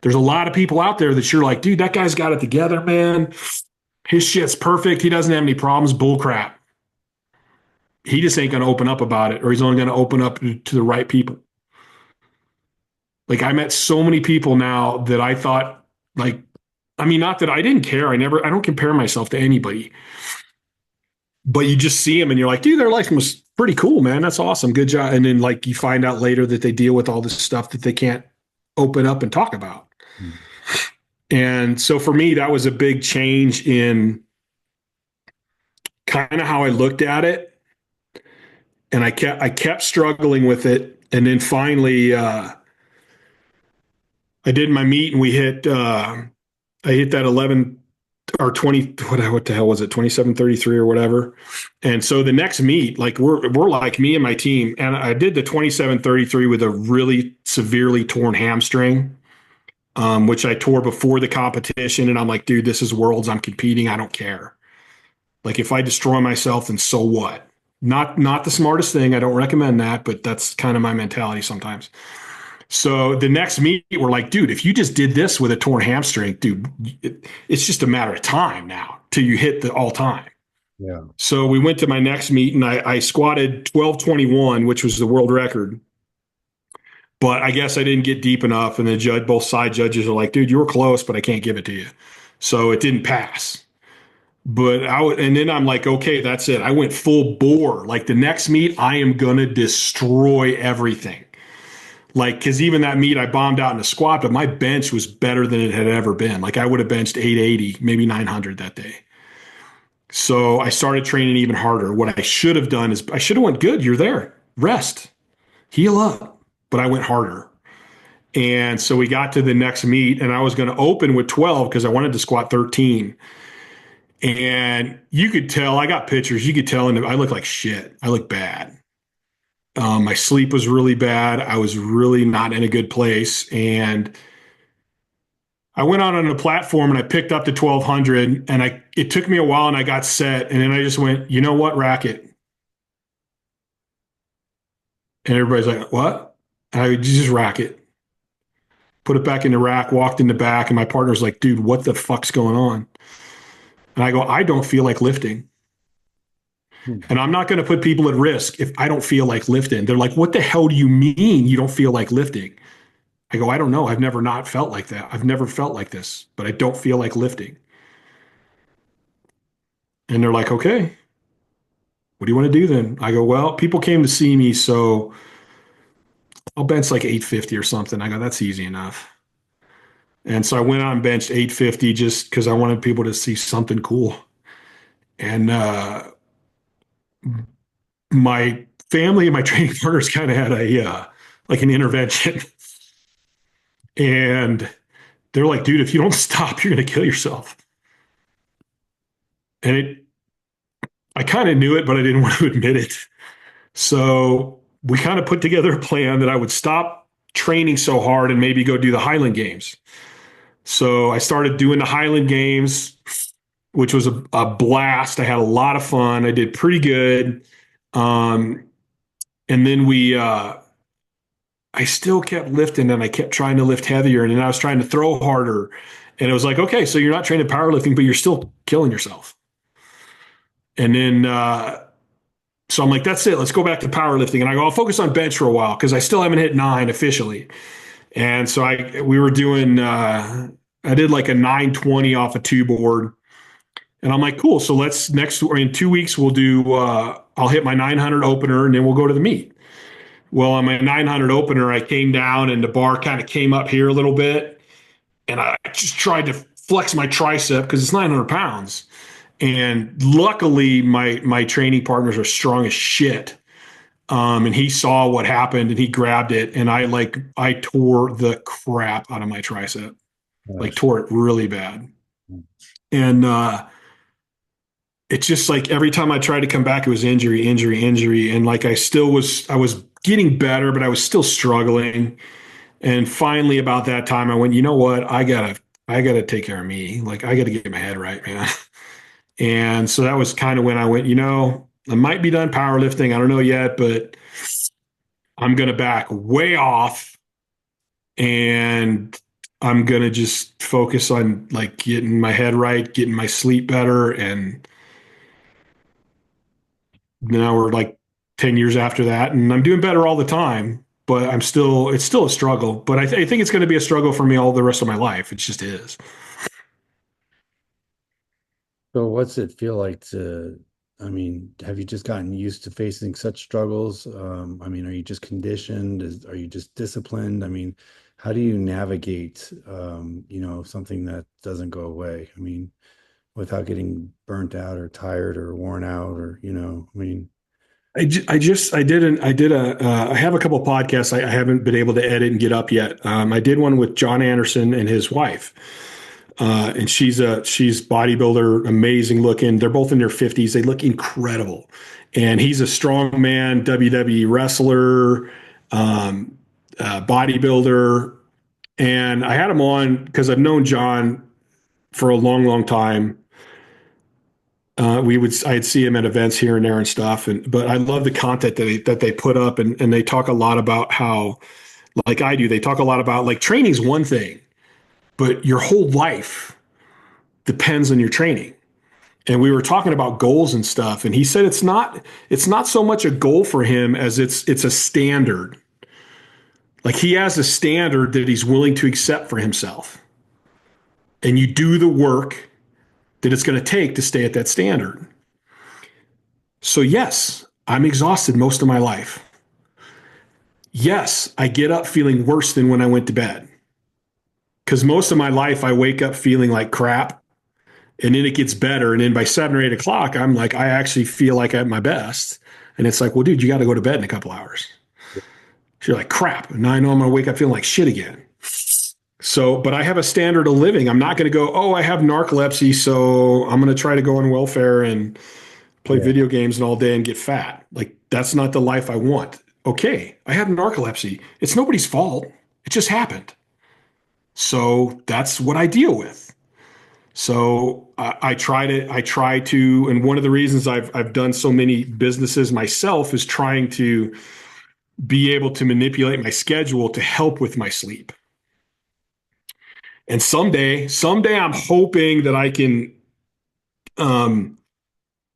There's a lot of people out there that you're like, dude, that guy's got it together, man. His shit's perfect. He doesn't have any problems. Bull crap. He just ain't going to open up about it, or he's only going to open up to the right people. Like, I met so many people now that I thought, like, I mean, not that I didn't care. I don't compare myself to anybody. But you just see them and you're like, dude, their life was pretty cool, man. That's awesome. Good job. And then like you find out later that they deal with all this stuff that they can't open up and talk about. Mm. And so for me, that was a big change in kind of how I looked at it. And I kept struggling with it. And then finally, I did my meet and I hit that 11 or 20, what the hell was it? 27:33 or whatever. And so the next meet, like we're like me and my team. And I did the 27:33 with a really severely torn hamstring, which I tore before the competition. And I'm like, dude, this is Worlds. I'm competing. I don't care. Like, if I destroy myself, then so what? Not the smartest thing. I don't recommend that, but that's kind of my mentality sometimes. So the next meet, we're like, dude, if you just did this with a torn hamstring, dude, it's just a matter of time now till you hit the all time. Yeah. So we went to my next meet and I squatted 12:21, which was the world record. But I guess I didn't get deep enough. And both side judges are like, dude, you were close, but I can't give it to you. So it didn't pass. But and then I'm like, okay, that's it. I went full bore. Like the next meet, I am gonna destroy everything. Like, because even that meet, I bombed out in a squat, but my bench was better than it had ever been. Like I would have benched 880, maybe 900 that day. So I started training even harder. What I should have done is I should have went, good, you're there. Rest, heal up. But I went harder. And so we got to the next meet, and I was going to open with 12 because I wanted to squat 13. And you could tell, I got pictures, you could tell, and I look like shit. I look bad. My sleep was really bad. I was really not in a good place. And I went out on a platform and I picked up the 1200, and it took me a while and I got set. And then I just went, you know what, racket? And everybody's like, what? And I just rack it, put it back in the rack, walked in the back, and my partner's like, dude, what the fuck's going on? And I go, I don't feel like lifting. Hmm. And I'm not going to put people at risk if I don't feel like lifting. They're like, what the hell do you mean you don't feel like lifting? I go, I don't know. I've never not felt like that. I've never felt like this, but I don't feel like lifting. And they're like, okay, what do you want to do then? I go, well, people came to see me, so I'll bench like 850 or something. I go, that's easy enough. And so I went out and benched 850 just because I wanted people to see something cool. And my family and my training partners kind of had a like an intervention. And they're like, dude, if you don't stop, you're going to kill yourself. And I kind of knew it, but I didn't want to admit it. So we kind of put together a plan that I would stop training so hard and maybe go do the Highland Games. So I started doing the Highland Games, which was a blast. I had a lot of fun. I did pretty good. Um, and then I still kept lifting and I kept trying to lift heavier. And then I was trying to throw harder. And it was like, okay, so you're not training powerlifting, but you're still killing yourself. And then, so I'm like, that's it. Let's go back to powerlifting. And I go, I'll focus on bench for a while because I still haven't hit 9 officially. And so we were doing, I did like a 920 off a 2 board. And I'm like, cool. So in 2 weeks, we'll do, I'll hit my 900 opener and then we'll go to the meet. Well, on my 900 opener, I came down and the bar kind of came up here a little bit. And I just tried to flex my tricep because it's 900 pounds. And luckily, my training partners are strong as shit. And he saw what happened and he grabbed it. And I tore the crap out of my tricep, like Gosh. tore it really bad. And it's just like every time I tried to come back, it was injury, injury, injury. And like I was getting better, but I was still struggling. And finally, about that time, I went, you know what? I gotta take care of me. Like I gotta get my head right, man. And so that was kind of when I went, I might be done powerlifting. I don't know yet, but I'm gonna back way off and I'm gonna just focus on like getting my head right, getting my sleep better, and now we're like 10 years after that and I'm doing better all the time, but it's still a struggle, but I think it's going to be a struggle for me all the rest of my life. It just is. So what's it feel like I mean, have you just gotten used to facing such struggles? I mean, are you just conditioned? Are you just disciplined? I mean, how do you navigate, something that doesn't go away? I mean, without getting burnt out or tired or worn out or, I mean, I have a couple of podcasts I haven't been able to edit and get up yet. I did one with John Anderson and his wife. And she's bodybuilder, amazing looking. They're both in their 50s. They look incredible. And he's a strongman, WWE wrestler, bodybuilder. And I had him on because I've known John for a long, long time. I'd see him at events here and there and stuff. But I love the content that they put up, and they talk a lot about how, like I do, they talk a lot about like training's one thing, but your whole life depends on your training. And we were talking about goals and stuff, and he said it's not so much a goal for him as it's a standard. Like he has a standard that he's willing to accept for himself. And you do the work that it's going to take to stay at that standard. So yes, I'm exhausted most of my life. Yes, I get up feeling worse than when I went to bed. Because most of my life, I wake up feeling like crap, and then it gets better. And then by 7 or 8 o'clock, I'm like, I actually feel like I'm at my best. And it's like, well, dude, you got to go to bed in a couple hours. So you're like, crap. And now I know I'm going to wake up feeling like shit again. So, but I have a standard of living. I'm not going to go, oh, I have narcolepsy, so I'm going to try to go on welfare and play Yeah. video games and all day and get fat. Like, that's not the life I want. Okay, I have narcolepsy. It's nobody's fault. It just happened. So that's what I deal with. So I try to, and one of the reasons I've done so many businesses myself is trying to be able to manipulate my schedule to help with my sleep. And someday I'm hoping that I can um,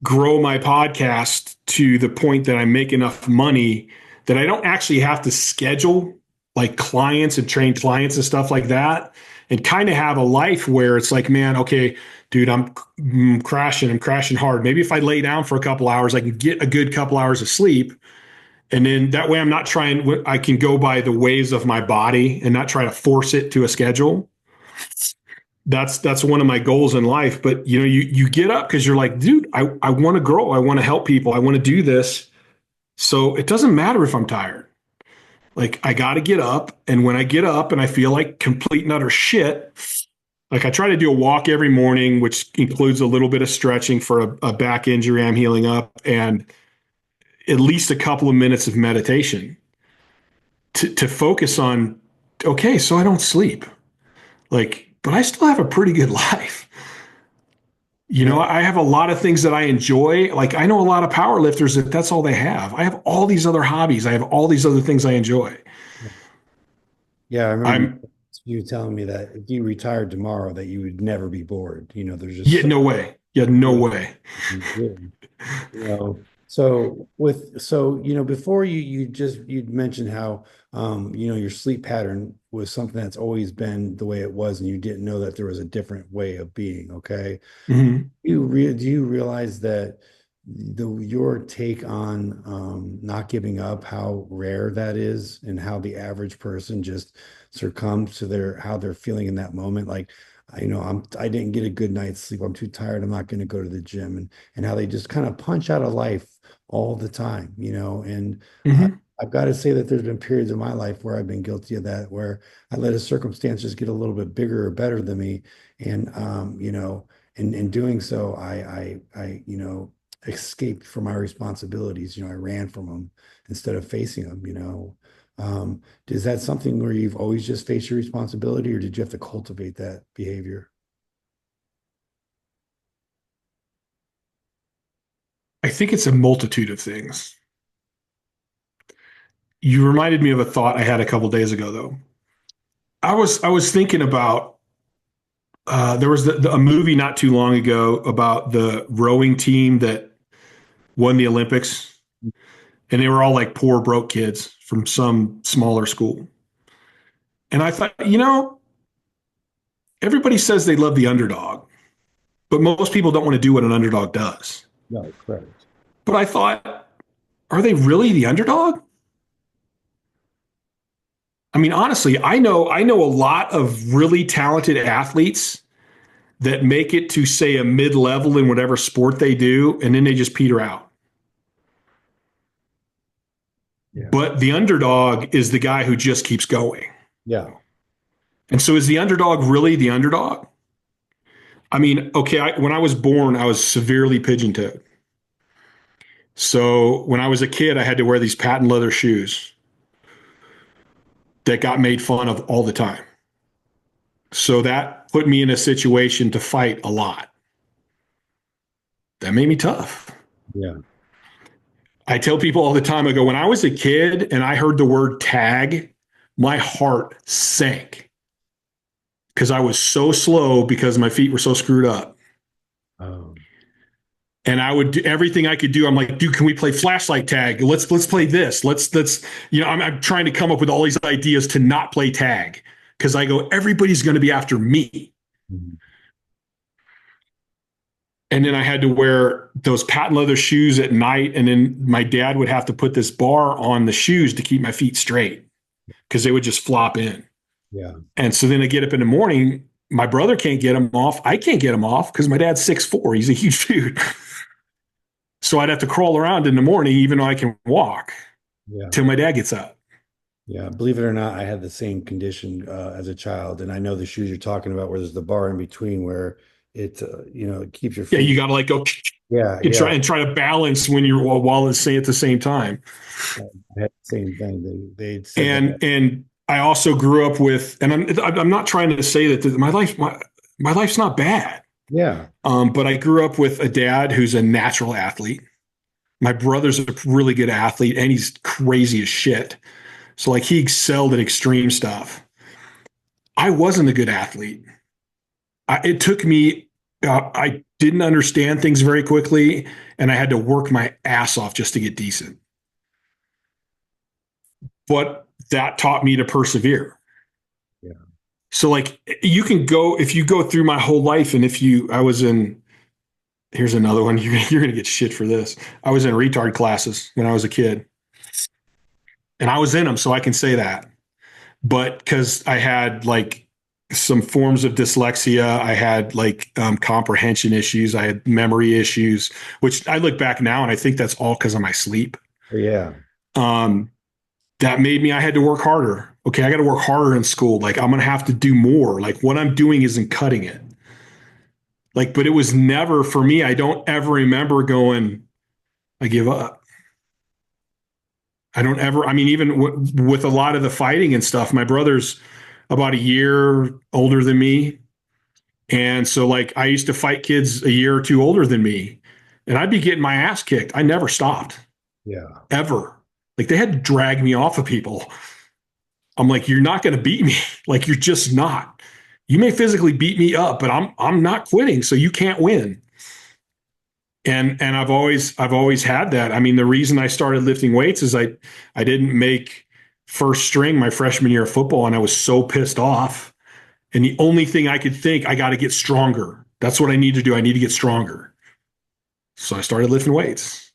grow my podcast to the point that I make enough money that I don't actually have to schedule like clients and train clients and stuff like that, and kind of have a life where it's like, man, okay, dude, I'm crashing hard. Maybe if I lay down for a couple hours, I can get a good couple hours of sleep. And then that way I'm not trying, I can go by the ways of my body and not try to force it to a schedule. That's one of my goals in life. But you get up because you're like, dude, I want to grow. I want to help people. I want to do this. So it doesn't matter if I'm tired. Like, I got to get up. And when I get up and I feel like complete and utter shit, like I try to do a walk every morning, which includes a little bit of stretching for a back injury I'm healing up, and at least a couple of minutes of meditation to focus on, okay, so I don't sleep. Like, but I still have a pretty good life. Yeah. I have a lot of things that I enjoy. Like, I know a lot of power lifters that's all they have. I have all these other hobbies. I have all these other things I enjoy. Yeah, I remember I'm, you telling me that if you retired tomorrow, that you would never be bored. There's just yeah, so no way. Yeah, no much way. you can do. So before you'd mentioned how your sleep pattern was something that's always been the way it was, and you didn't know that there was a different way of being. Okay. Mm-hmm. Do you realize that your take on not giving up, how rare that is, and how the average person just succumbs to how they're feeling in that moment? Like, I didn't get a good night's sleep. I'm too tired. I'm not going to go to the gym, and how they just kind of punch out of life all the time. And Mm-hmm. I've got to say that there's been periods in my life where I've been guilty of that, where I let a circumstance just get a little bit bigger or better than me, and in doing so, I escaped from my responsibilities. I ran from them instead of facing them. Is that something where you've always just faced your responsibility, or did you have to cultivate that behavior? I think it's a multitude of things. You reminded me of a thought I had a couple days ago, though. I was thinking about there was a movie not too long ago about the rowing team that won the Olympics, and they were all like poor broke kids from some smaller school. And I thought, everybody says they love the underdog, but most people don't want to do what an underdog does. No, correct. But I thought, are they really the underdog? I mean, honestly, I know a lot of really talented athletes that make it to, say, a mid-level in whatever sport they do, and then they just peter out. Yeah. But the underdog is the guy who just keeps going. Yeah. And so is the underdog really the underdog? I mean, okay, when I was born, I was severely pigeon-toed. So when I was a kid, I had to wear these patent leather shoes that got made fun of all the time. So that put me in a situation to fight a lot. That made me tough. Yeah. I tell people all the time, I go, when I was a kid and I heard the word tag, my heart sank because I was so slow because my feet were so screwed up. Oh, And I would do everything I could do. I'm like, dude, can we play flashlight tag? Let's play this. I'm trying to come up with all these ideas to not play tag because I go, everybody's going to be after me. mhm. And then I had to wear those patent leather shoes at night. And then my dad would have to put this bar on the shoes to keep my feet straight because they would just flop in. Yeah. And so then I get up in the morning. My brother can't get them off. I can't get them off because my dad's 6'4". He's a huge dude. So I'd have to crawl around in the morning, even though I can walk, Yeah. till my dad gets up. Yeah. Believe it or not, I had the same condition as a child. And I know the shoes you're talking about where there's the bar in between where it, it keeps your Yeah, feet. you got to like go Yeah. and Yeah. try to balance when you're while it's saying at the same time. I had the same thing. They said that. And I also grew up with, and I'm not trying to say that my life's not bad. Yeah. But I grew up with a dad who's a natural athlete. My brother's a really good athlete, and he's crazy as shit. So like he excelled at extreme stuff. I wasn't a good athlete. It took me. I didn't understand things very quickly, and I had to work my ass off just to get decent. But that taught me to persevere. Yeah. So like you can go if you go through my whole life, and I was in. Here's another one. You're gonna get shit for this. I was in retard classes when I was a kid, and I was in them, so I can say that. But because I had like some forms of dyslexia, I had like comprehension issues, I had memory issues, which I look back now and I think that's all because of my sleep. Yeah. Um, that made me, I had to work harder. Okay, I got to work harder in school. Like I'm going to have to do more. Like what I'm doing isn't cutting it. Like, but it was never for me. I don't ever remember going, I give up. I don't ever, I mean, even with a lot of the fighting and stuff, my brother's about a year older than me. And so, like, I used to fight kids a year or two older than me, and I'd be getting my ass kicked. I never stopped, Yeah. ever. Like, they had to drag me off of people. I'm like, you're not going to beat me. Like, you're just not. You may physically beat me up, but I'm not quitting, so you can't win. And I've always had that. I mean, the reason I started lifting weights is I didn't make first string my freshman year of football, and I was so pissed off. And the only thing I could think, I got to get stronger. That's what I need to do. I need to get stronger. So I started lifting weights.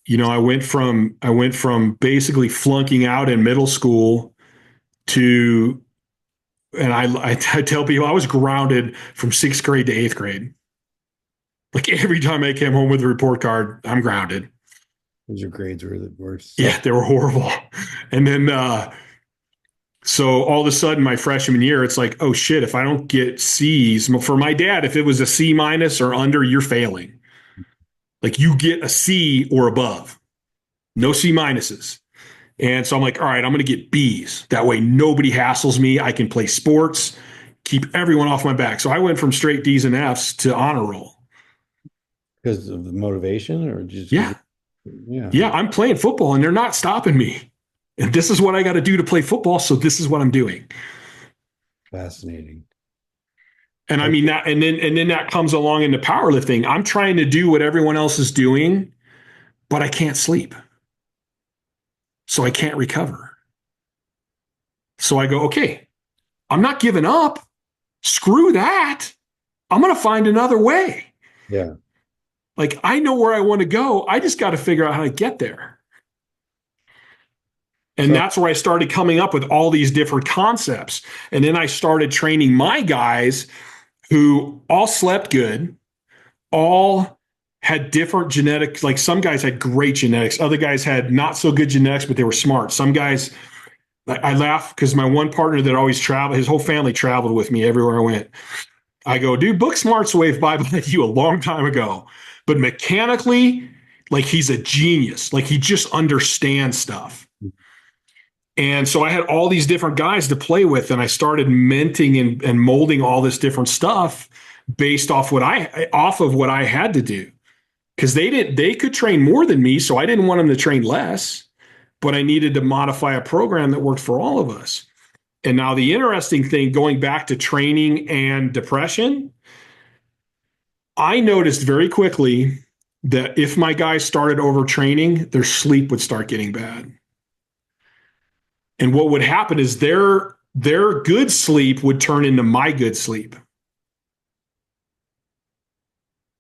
I went from basically flunking out in middle school to, and I tell people I was grounded from sixth grade to eighth grade. Like every time I came home with a report card, I'm grounded. Your grades were the worst. Yeah, they were horrible. And then, so all of a sudden, my freshman year, it's like, oh shit, if I don't get C's, for my dad, if it was a C minus or under, you're failing. Like you get a C or above, no C minuses. And so I'm like, all right, I'm going to get B's. That way nobody hassles me. I can play sports, keep everyone off my back. So I went from straight D's and F's to honor roll. Because of the motivation or just Yeah. yeah. Yeah, I'm playing football and they're not stopping me. And this is what I got to do to play football. So this is what I'm doing. Fascinating. And I mean that, and then that comes along into powerlifting. I'm trying to do what everyone else is doing, but I can't sleep. So I can't recover. So I go, okay, I'm not giving up. Screw that. I'm going to find another way. Yeah. Like I know where I want to go. I just got to figure out how to get there. And So that's where I started coming up with all these different concepts. And then I started training my guys who all slept good, all had different genetics. Like some guys had great genetics. Other guys had not so good genetics, but they were smart. Some guys, I laugh because my one partner that always traveled, his whole family traveled with me everywhere I went. I go, dude, Book Smart's waved bye bye to you a long time ago. But mechanically, like he's a genius. Like he just understands stuff. And so I had all these different guys to play with, and I started minting and molding all this different stuff based off of what I had to do. Because they could train more than me, so I didn't want them to train less, but I needed to modify a program that worked for all of us. And now the interesting thing, going back to training and depression, I noticed very quickly that if my guys started overtraining, their sleep would start getting bad. And what would happen is their good sleep would turn into my good sleep.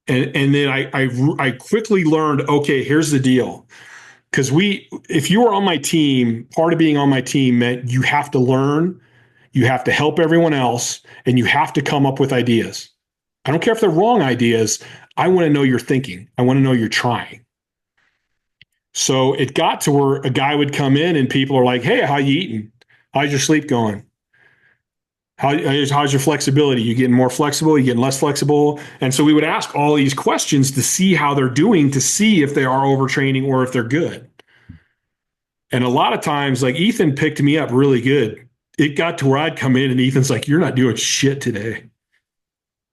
And then I quickly learned, okay, here's the deal. Because if you were on my team, part of being on my team meant you have to learn, you have to help everyone else, and you have to come up with ideas. I don't care if they're wrong ideas. I want to know you're thinking. I want to know you're trying. So it got to where a guy would come in and people are like, hey, how you eating? How's your sleep going? How's your flexibility? You getting more flexible? You getting less flexible? And so we would ask all these questions to see how they're doing, to see if they are overtraining or if they're good. And a lot of times, like Ethan picked me up really good. It got to where I'd come in and Ethan's like, you're not doing shit today.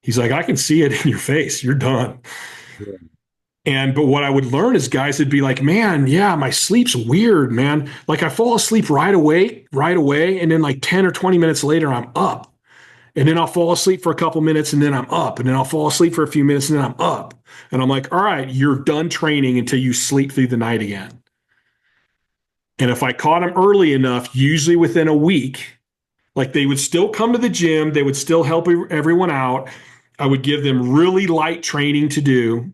He's like, I can see it in your face. You're done. Yeah. But what I would learn is guys would be like, man, yeah, my sleep's weird, man. Like I fall asleep right away. And then like 10 or 20 minutes later, I'm up. And then I'll fall asleep for a couple minutes and then I'm up. And then I'll fall asleep for a few minutes and then I'm up. And I'm like, all right, you're done training until you sleep through the night again. And if I caught them early enough, usually within a week, like they would still come to the gym, they would still help everyone out. I would give them really light training to do,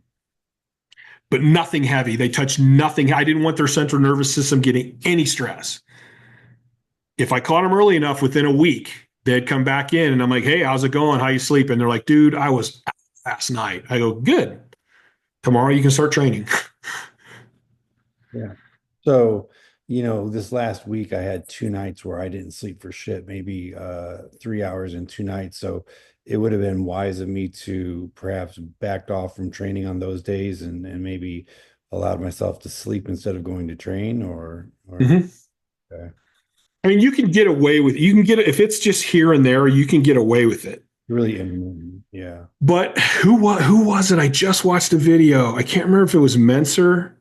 but nothing heavy. They touched nothing. I didn't want their central nervous system getting any stress. If I caught them early enough, within a week, they'd come back in and I'm like, hey, how's it going? How you sleeping? They're like, dude, I was out last night. I go, good. Tomorrow you can start training. Yeah. So, this last week I had 2 nights where I didn't sleep for shit, maybe 3 hours in 2 nights. So it would have been wise of me to perhaps backed off from training on those days and maybe allowed myself to sleep instead of going to train or Mhm. okay. I mean, you can get away with, you can get, if it's just here and there, you can get away with it. Really intermittent. Yeah. But who was it? I just watched a video. I can't remember if it was Menser,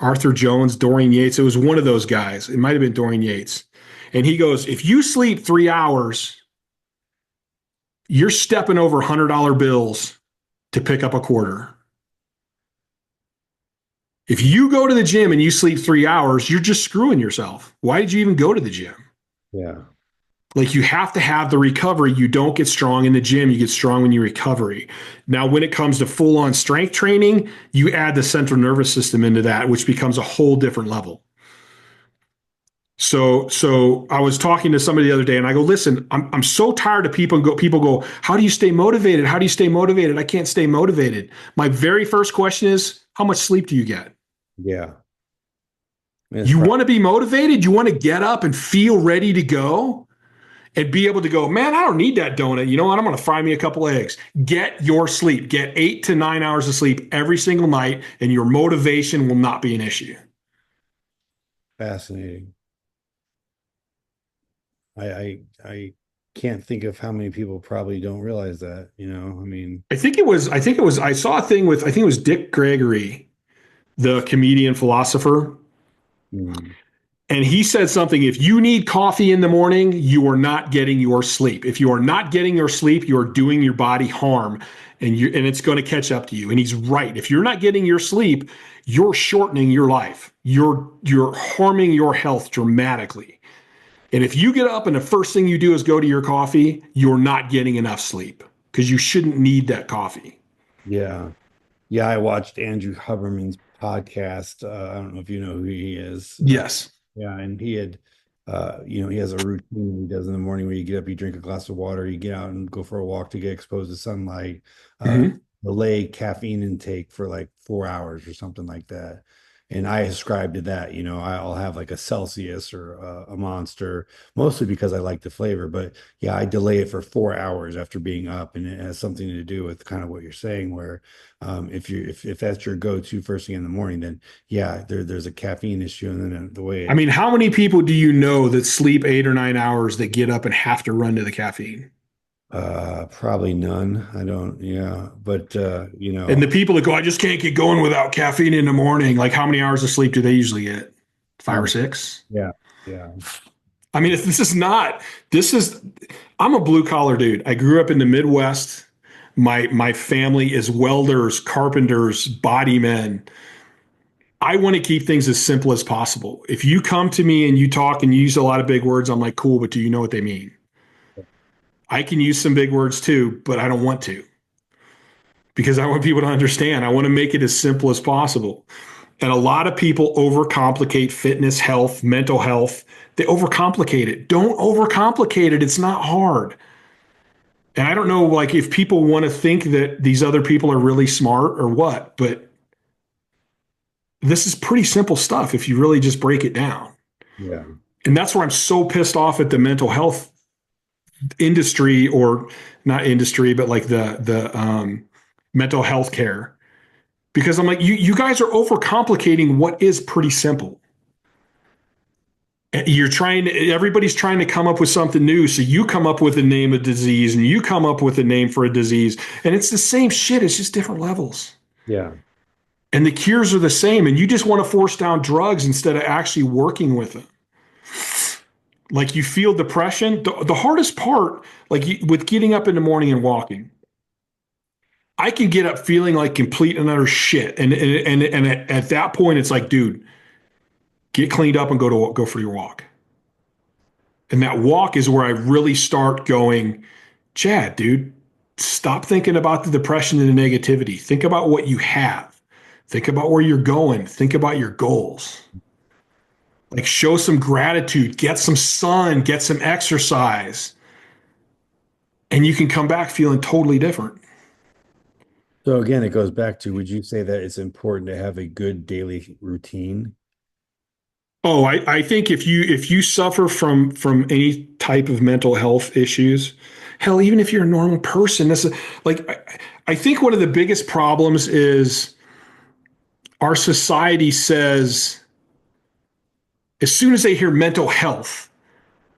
Arthur Jones, Dorian Yates. It was one of those guys. It might have been Dorian Yates. And he goes, if you sleep 3 hours, you're stepping over $100 bills to pick up a quarter. If you go to the gym and you sleep 3 hours, you're just screwing yourself. Why did you even go to the gym? Yeah. Like you have to have the recovery. You don't get strong in the gym. You get strong when you recovery. Now, when it comes to full on strength training, you add the central nervous system into that, which becomes a whole different level. So I was talking to somebody the other day and I go, listen, I'm so tired of people go, how do you stay motivated? How do you stay motivated? I can't stay motivated. My very first question is, how much sleep do you get? Yeah. You want to be motivated? You want to get up and feel ready to go and be able to go, man, I don't need that donut. You know what? I'm going to fry me a couple eggs. Get your sleep. Get 8 to 9 hours of sleep every single night, and your motivation will not be an issue. Fascinating. I can't think of how many people probably don't realize that, I mean, I saw a thing with, I think it was Dick Gregory, the comedian philosopher. mm, And he said something, if you need coffee in the morning, you are not getting your sleep. If you are not getting your sleep, you are doing your body harm and it's going to catch up to you. And he's right. If you're not getting your sleep, you're shortening your life. You're harming your health dramatically. And if you get up and the first thing you do is go to your coffee, you're not getting enough sleep because you shouldn't need that coffee. yeah. Yeah, I watched Andrew Huberman's podcast. I don't know if you know who he is. Yes. Yeah, and he had, he has a routine he does in the morning where you get up, you drink a glass of water, you get out and go for a walk to get exposed to sunlight, Mm-hmm. delay caffeine intake for like 4 hours or something like that. And I ascribe to that, I'll have like a Celsius or a Monster, mostly because I like the flavor. But yeah, I delay it for 4 hours after being up, and it has something to do with kind of what you're saying, where if that's your go-to first thing in the morning, then yeah, there's a caffeine issue, and then the way I mean, how many people do you know that sleep 8 or 9 hours that get up and have to run to the caffeine? probably none. I don't, yeah, but And the people that go, I just can't get going without caffeine in the morning. Like, how many hours of sleep do they usually get? Five or um, six? yeah, yeah, I mean, this is not, this is, I'm a blue collar dude. I grew up in the Midwest. My family is welders, carpenters, body men. I want to keep things as simple as possible. If you come to me and you talk and you use a lot of big words, I'm like, cool, but do you know what they mean? I can use some big words too, but I don't want to. because I want people to understand. I want to make it as simple as possible. And a lot of people overcomplicate fitness, health, mental health. They overcomplicate it. Don't overcomplicate it. It's not hard. And I don't know, like, if people want to think that these other people are really smart or what, but this is pretty simple stuff if you really just break it down. Yeah. And that's where I'm so pissed off at the mental health industry, or not industry, but like the mental health care, because I'm like, you guys are overcomplicating what is pretty simple. Everybody's trying to come up with something new. So you come up with a name of disease and you come up with a name for a disease, and it's the same shit. It's just different levels. Yeah. And the cures are the same. And you just want to force down drugs instead of actually working with them. Like, you feel depression. The hardest part, like with getting up in the morning and walking, I can get up feeling like complete and utter shit. And at that point, it's like, dude, get cleaned up and go for your walk. And that walk is where I really start going, Chad, dude, stop thinking about the depression and the negativity. Think about what you have. Think about where you're going. Think about your goals. Like, show some gratitude, get some sun, get some exercise, and you can come back feeling totally different. So again, it goes back to, would you say that it's important to have a good daily routine? Oh, I think if you suffer from any type of mental health issues, hell, even if you're a normal person, like I think one of the biggest problems is our society says, as soon as they hear mental health,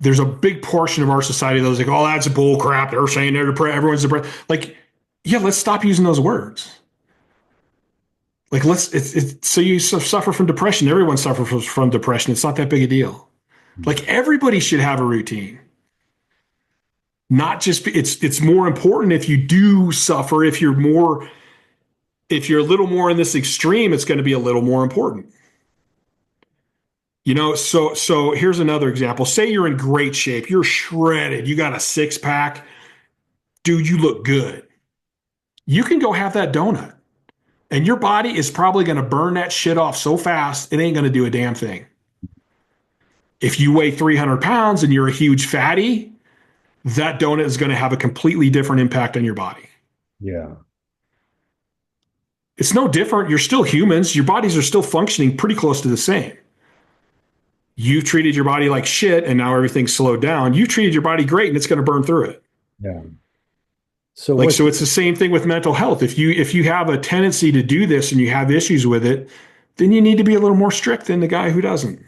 there's a big portion of our society that's like, oh, that's bull crap. They're saying they're depressed. Everyone's depressed. Like, yeah, let's stop using those words. Like, it's so you suffer from depression. Everyone suffers from depression. It's not that big a deal. Like, everybody should have a routine. Not just, it's more important if you do suffer. If you're a little more in this extreme, it's going to be a little more important. So here's another example. Say you're in great shape, you're shredded, you got a six pack, dude, you look good. You can go have that donut, and your body is probably going to burn that shit off so fast, it ain't going to do a damn thing. If you weigh 300 pounds and you're a huge fatty, that donut is going to have a completely different impact on your body. Yeah. It's no different. You're still humans. Your bodies are still functioning pretty close to the same. You treated your body like shit and now everything's slowed down. You treated your body great and it's going to burn through it. Yeah. So Like, so it's the same thing with mental health. If you have a tendency to do this and you have issues with it, then you need to be a little more strict than the guy who doesn't.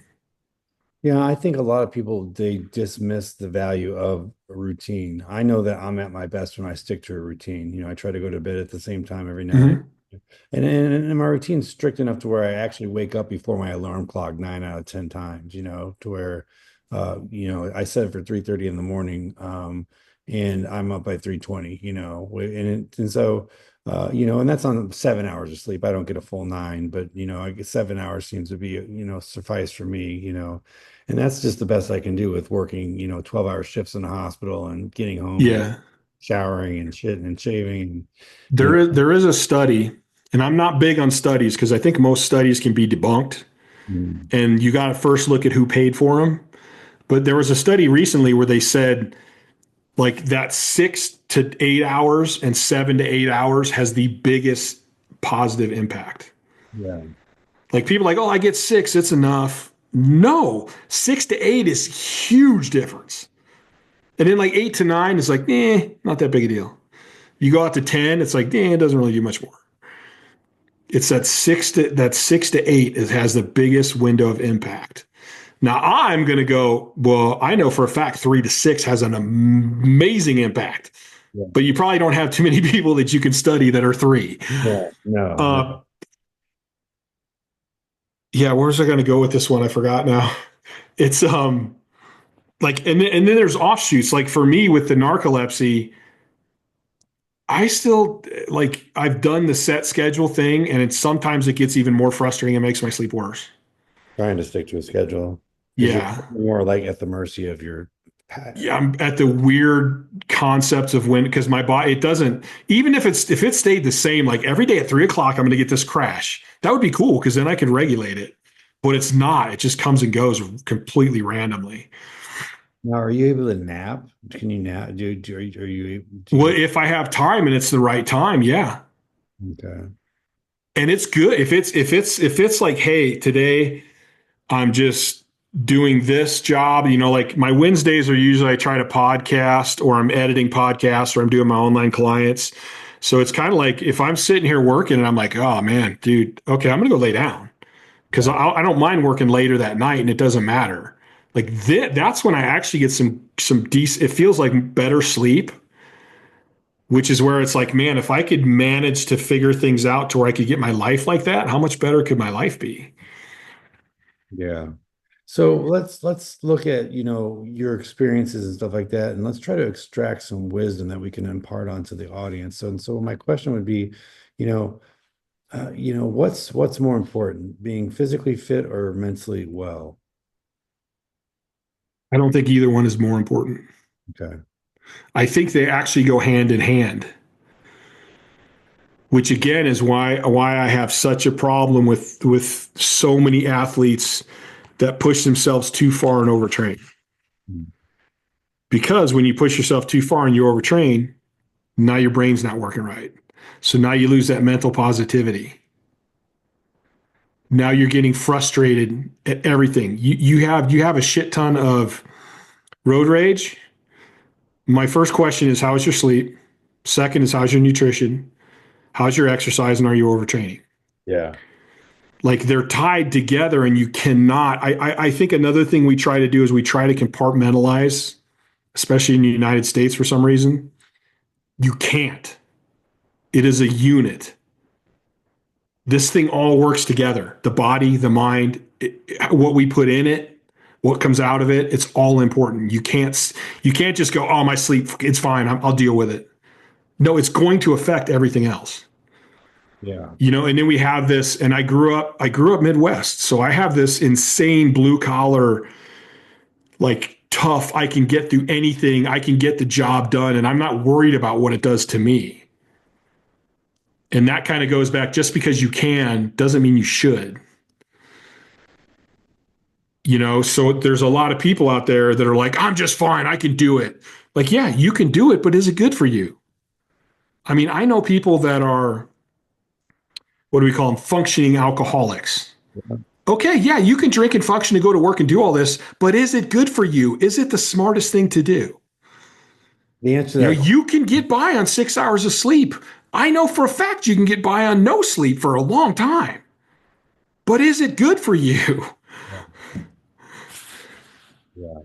yeah, I think a lot of people, they dismiss the value of a routine. I know that I'm at my best when I stick to a routine. I try to go to bed at the same time every night. Mm-hmm. And my routine's strict enough to where I actually wake up before my alarm clock 9 out of 10 times, to where I set it for 3:30 in the morning, and I'm up by 3:20, and so and that's on 7 hours of sleep. I don't get a full nine, but I get 7 hours seems to be, suffice for me, and that's just the best I can do with working, 12-hour shifts in the hospital and getting home and Yeah. showering and shit and shaving and There is a study, and I'm not big on studies because I think most studies can be debunked, mm, and you got to first look at who paid for them. But there was a study recently where they said, like, that 6 to 8 hours and 7 to 8 hours has the biggest positive impact. yeah, Like, people are like, oh, I get 6, it's enough. No, 6 to 8 is huge difference. And then like 8 to 9 is like, not that big a deal. You go out to 10, it's like, it doesn't really do much more. It's that 6 to 8 has the biggest window of impact. Now I'm going to go, well, I know for a fact 3 to 6 has an amazing impact, yeah, but you probably don't have too many people that you can study that are 3. yeah, no, no. Uh, yeah, where's I going to go with this one? I forgot now. It's like, and then there's offshoots. Like, for me with the narcolepsy, I still, like, I've done the set schedule thing, and sometimes it gets even more frustrating and makes my sleep worse. Trying to stick to a schedule because you're Yeah. more like at the mercy of your Yeah, I'm at the weird concepts of when, because my body, it doesn't, even if it stayed the same, like every day at 3 o'clock, I'm going to get this crash. That would be cool because then I could regulate it. But it's not. It just comes and goes completely randomly. Now, are you able to nap? Can you nap? Are you able, do Well, you? if I have time and it's the right time, yeah. Okay. And it's good if it's like, hey, today I'm just doing this job. Like my Wednesdays are usually I try to podcast or I'm editing podcasts or I'm doing my online clients. So it's kind of like if I'm sitting here working and I'm like, oh man, dude, okay, I'm gonna go lay down because Yeah. I don't mind working later that night and it doesn't matter. Like that's when I actually get some decent. It feels like better sleep, which is where it's like, man, if I could manage to figure things out to where I could get my life like that, how much better could my life be? Yeah. So let's look at, your experiences and stuff like that, and let's try to extract some wisdom that we can impart onto the audience. So my question would be, you know, what's more important, being physically fit or mentally well? I don't think either one is more important. Okay. I think they actually go hand in hand, which again is why I have such a problem with so many athletes that push themselves too far and overtrain. Mm. Because when you push yourself too far and you overtrain, now your brain's not working right. So now you lose that mental positivity. Now you're getting frustrated at everything. You have a shit ton of road rage. My first question is how's your sleep? Second is how's your nutrition? How's your exercise and are you overtraining? Yeah. Like they're tied together and you cannot. I think another thing we try to do is we try to compartmentalize, especially in the United States for some reason. You can't. It is a unit. This thing all works together. The body, the mind, what we put in it, what comes out of it, it's all important. You can't just go, oh, my sleep, it's fine. I'll deal with it. No, it's going to affect everything else. Yeah. And then we have this, and I grew up Midwest, so I have this insane blue collar, like tough, I can get through anything, I can get the job done, and I'm not worried about what it does to me. And that kind of goes back, just because you can doesn't mean you should. So there's a lot of people out there that are like, I'm just fine, I can do it. Like, yeah, you can do it, but is it good for you? I mean, I know people that are, what do we call them, functioning alcoholics. Okay, yeah, you can drink and function and go to work and do all this, but is it good for you? Is it the smartest thing to do? The answer to that, You can get by on 6 hours of sleep. I know for a fact you can get by on no sleep for a long time, but is it good for you? yeah.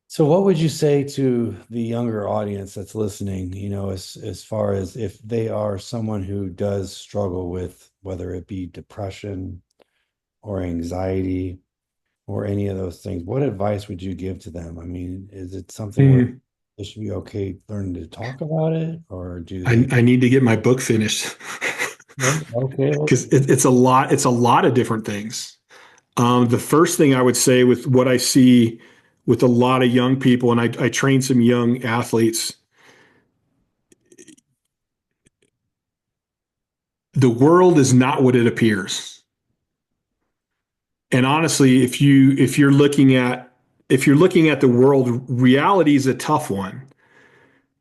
So what would you say to the younger audience that's listening, as far as if they are someone who does struggle with whether it be depression or anxiety or any of those things, what advice would you give to them? I mean, is it something where Mm, they should be okay learning to talk about it, or do I, they? I need to get my book finished Well, okay. because it's a lot. It's a lot of different things. The first thing I would say with what I see with a lot of young people, and I train some young athletes, the world is not what it appears. And honestly, if you're looking at the world, reality is a tough one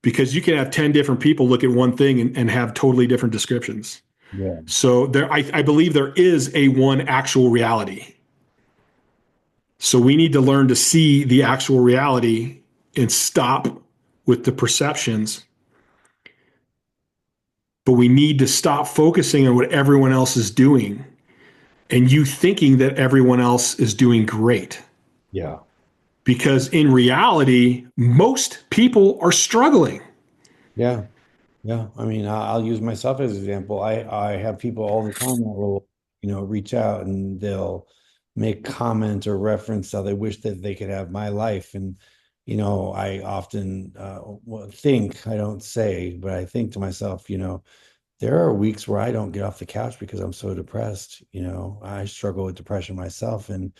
because you can have 10 different people look at one thing and have totally different descriptions. Yeah. So I believe there is a one actual reality. So we need to learn to see the actual reality and stop with the perceptions. But we need to stop focusing on what everyone else is doing and you thinking that everyone else is doing great. Yeah. Because in reality, most people are struggling. Yeah. Yeah, I mean, I'll use myself as an example. I have people all the time that will, reach out and they'll make comment or reference how they wish that they could have my life. And, I often think, I don't say, but I think to myself, there are weeks where I don't get off the couch because I'm so depressed. I struggle with depression myself. And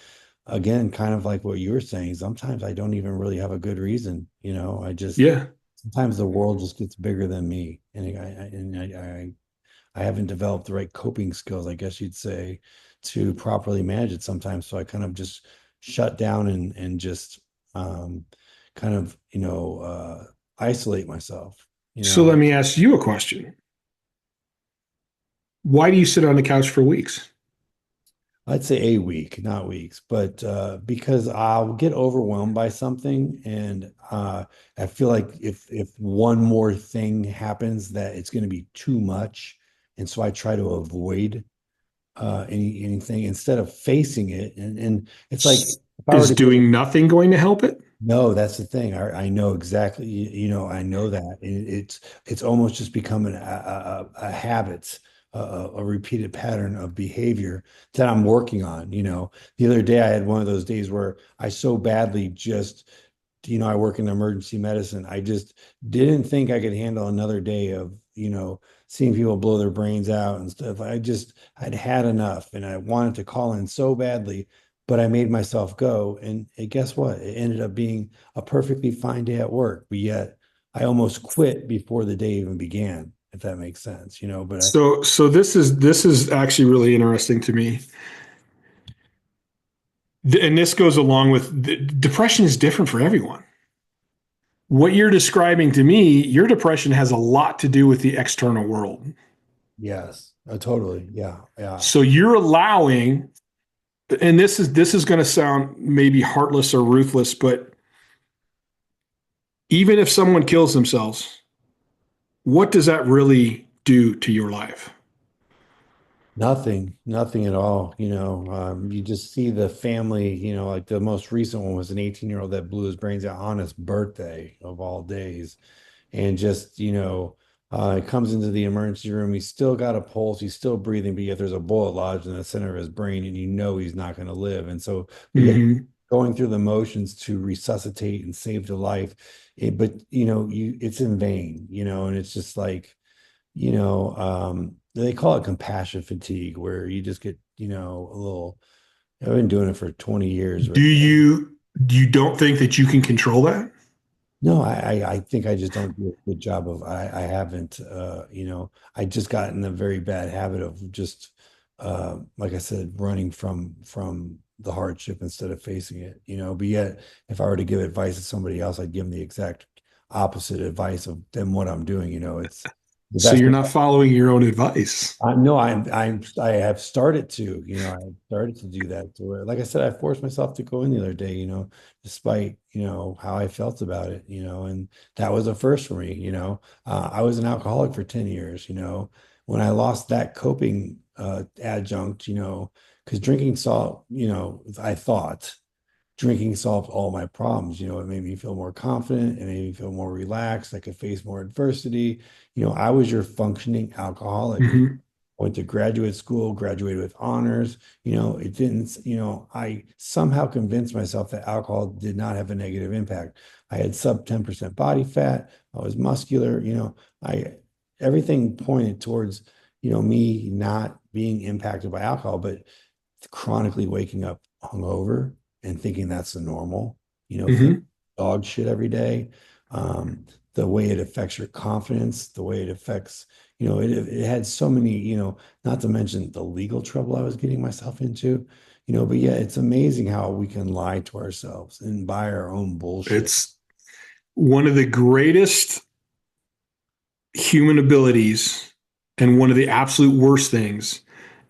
again, kind of like what you were saying, sometimes I don't even really have a good reason. I just Yeah. sometimes the world just gets bigger than me, and I haven't developed the right coping skills, I guess you'd say, to properly manage it sometimes. So I kind of just shut down and just um, kind of isolate myself. You So know, let me ask you a question. Why do you sit on the couch for weeks? I'd say a week, not weeks, but because I'll get overwhelmed by something, and I feel like if one more thing happens, that it's going to be too much, and so I try to avoid anything instead of facing it. And it's like if I were Is to get doing nothing going to help it? no, that's the thing. I know exactly. I know that it's almost just becoming a habit, a repeated pattern of behavior that I'm working on. The other day I had one of those days where I so badly just, I work in emergency medicine. I just didn't think I could handle another day of, seeing people blow their brains out and stuff. I'd had enough, and I wanted to call in so badly, but I made myself go. And guess what? It ended up being a perfectly fine day at work, but yet I almost quit before the day even began, if that makes sense, but So this is actually really interesting to me. And this goes along with depression is different for everyone. What you're describing to me, your depression has a lot to do with the external world. yes, totally. Yeah. Yeah. So you're allowing, and this is going to sound maybe heartless or ruthless, but even if someone kills themselves, what does that really do to your life? Nothing, nothing at all. You just see the family, like the most recent one was an 18-year-old that blew his brains out on his birthday of all days. And just, it comes into the emergency room. He's still got a pulse. He's still breathing, but yet there's a bullet lodged in the center of his brain, and he's not going to live. And so, but yet Mm-hmm. going through the motions to resuscitate and save the life, but it's in vain, and it's just like, they call it compassion fatigue, where you just get, a little, I've been doing it for 20 years, Do but you don't think that you can control that? no, I think I just don't do a good job of, I haven't, I just got in a very bad habit of just, like I said, running from the hardship instead of facing it, but yet if I were to give advice to somebody else, I'd give them the exact opposite advice of them what I'm doing, it's the So best. you're not following your own advice. No, I have started to, I started to do that to where, like I said, I forced myself to go in the other day, despite, how I felt about it, and that was a first for me, I was an alcoholic for 10 years, when I lost that coping, adjunct, because drinking salt, I thought drinking solved all my problems. It made me feel more confident. It made me feel more relaxed. I could face more adversity. I was your functioning alcoholic. Mm-hmm. Went to graduate school, graduated with honors. It didn't, I somehow convinced myself that alcohol did not have a negative impact. I had sub 10% body fat. I was muscular. Everything pointed towards, me not being impacted by alcohol, but chronically waking up hungover and thinking that's the normal, feeling Mm-hmm. dog shit every day. The way it affects your confidence, the way it affects, it had so many, not to mention the legal trouble I was getting myself into, but yeah, it's amazing how we can lie to ourselves and buy our own bullshit. It's one of the greatest human abilities and one of the absolute worst things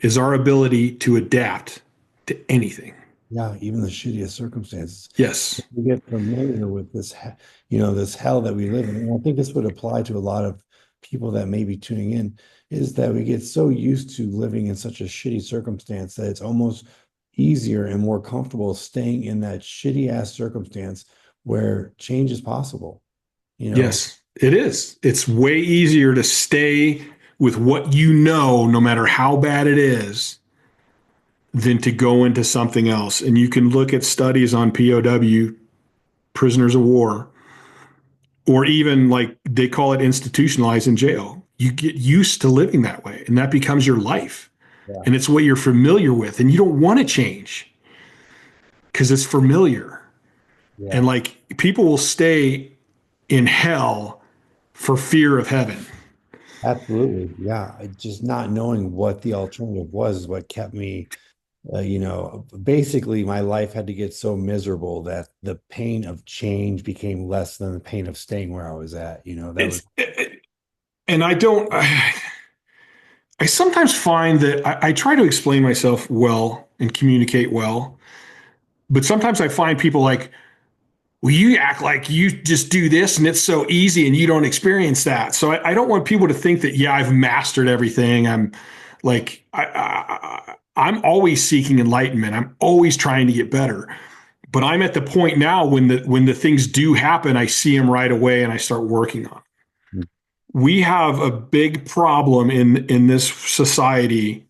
is our ability to adapt to anything. Yeah, even the shittiest circumstances. Yes. We get familiar with this, this hell that we live in. And I think this would apply to a lot of people that may be tuning in, is that we get so used to living in such a shitty circumstance that it's almost easier and more comfortable staying in that shitty ass circumstance where change is possible. You know, Yes, it is. It's way easier to stay with what you know, no matter how bad it is, than to go into something else. And you can look at studies on POW, prisoners of war, or even like they call it institutionalized in jail. You get used to living that way, and that becomes your life. yeah. And it's what you're familiar with, and you don't want to change. because it's familiar. And Yeah. like people will stay in hell for fear of heaven. Absolutely. Yeah. Just not knowing what the alternative was is what kept me, basically my life had to get so miserable that the pain of change became less than the pain of staying where I was at. That was, And I sometimes find that I try to explain myself well and communicate well, but sometimes I find people like, well, you act like you just do this and it's so easy and you don't experience that. So I don't want people to think that, yeah, I've mastered everything. I'm like, I'm always seeking enlightenment. I'm always trying to get better. But I'm at the point now when the things do happen, I see them right away and I start working on it. We have a big problem in this society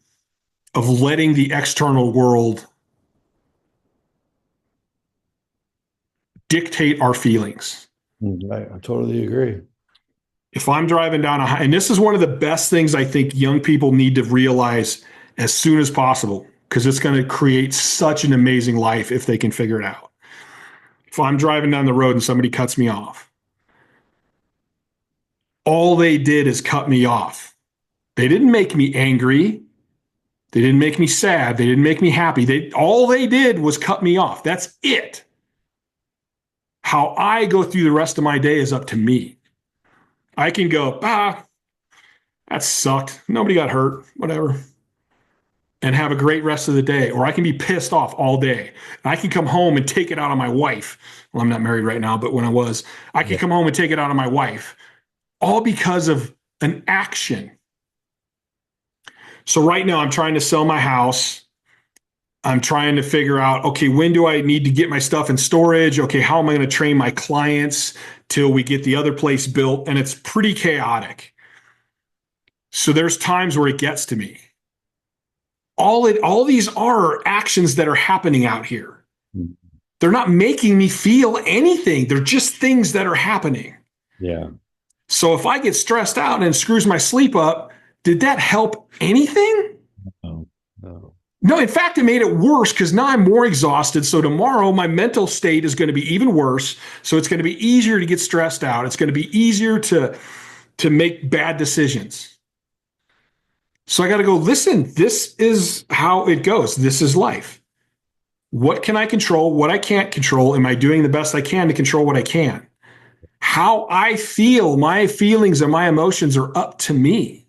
of letting the external world dictate our feelings. I totally agree. If I'm driving down and this is one of the best things I think young people need to realize as soon as possible, because it's going to create such an amazing life if they can figure it out. If I'm driving down the road and somebody cuts me off, all they did is cut me off. They didn't make me angry. They didn't make me sad. They didn't make me happy. All they did was cut me off. That's it. How I go through the rest of my day is up to me. I can go, that sucked. Nobody got hurt, whatever, and have a great rest of the day. Or I can be pissed off all day. I can come home and take it out on my wife. Well, I'm not married right now, but when I was, I could come home and take it out on my wife, all because of an action. So right now I'm trying to sell my house. I'm trying to figure out, okay, when do I need to get my stuff in storage? Okay, how am I going to train my clients till we get the other place built? And it's pretty chaotic. So there's times where it gets to me. All these are actions that are happening out here. They're not making me feel anything. They're just things that are happening. Yeah. So if I get stressed out and it screws my sleep up, did that help anything? No, no. No, in fact, it made it worse because now I'm more exhausted. So tomorrow my mental state is going to be even worse. So it's going to be easier to get stressed out. It's going to be easier to make bad decisions. So I got to go, listen, this is how it goes. This is life. What can I control? What I can't control? Am I doing the best I can to control what I can? How I feel, my feelings and my emotions are up to me.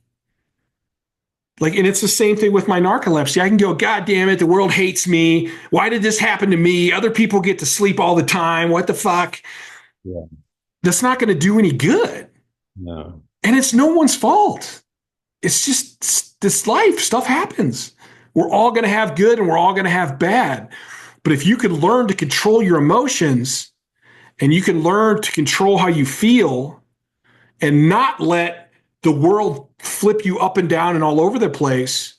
And it's the same thing with my narcolepsy. I can go, God damn it, the world hates me. Why did this happen to me? Other people get to sleep all the time. What the fuck? Yeah. That's not going to do any good. No. And it's no one's fault. It's just this life. Stuff happens. We're all going to have good and we're all going to have bad. But if you could learn to control your emotions and you can learn to control how you feel and not let the world flip you up and down and all over the place,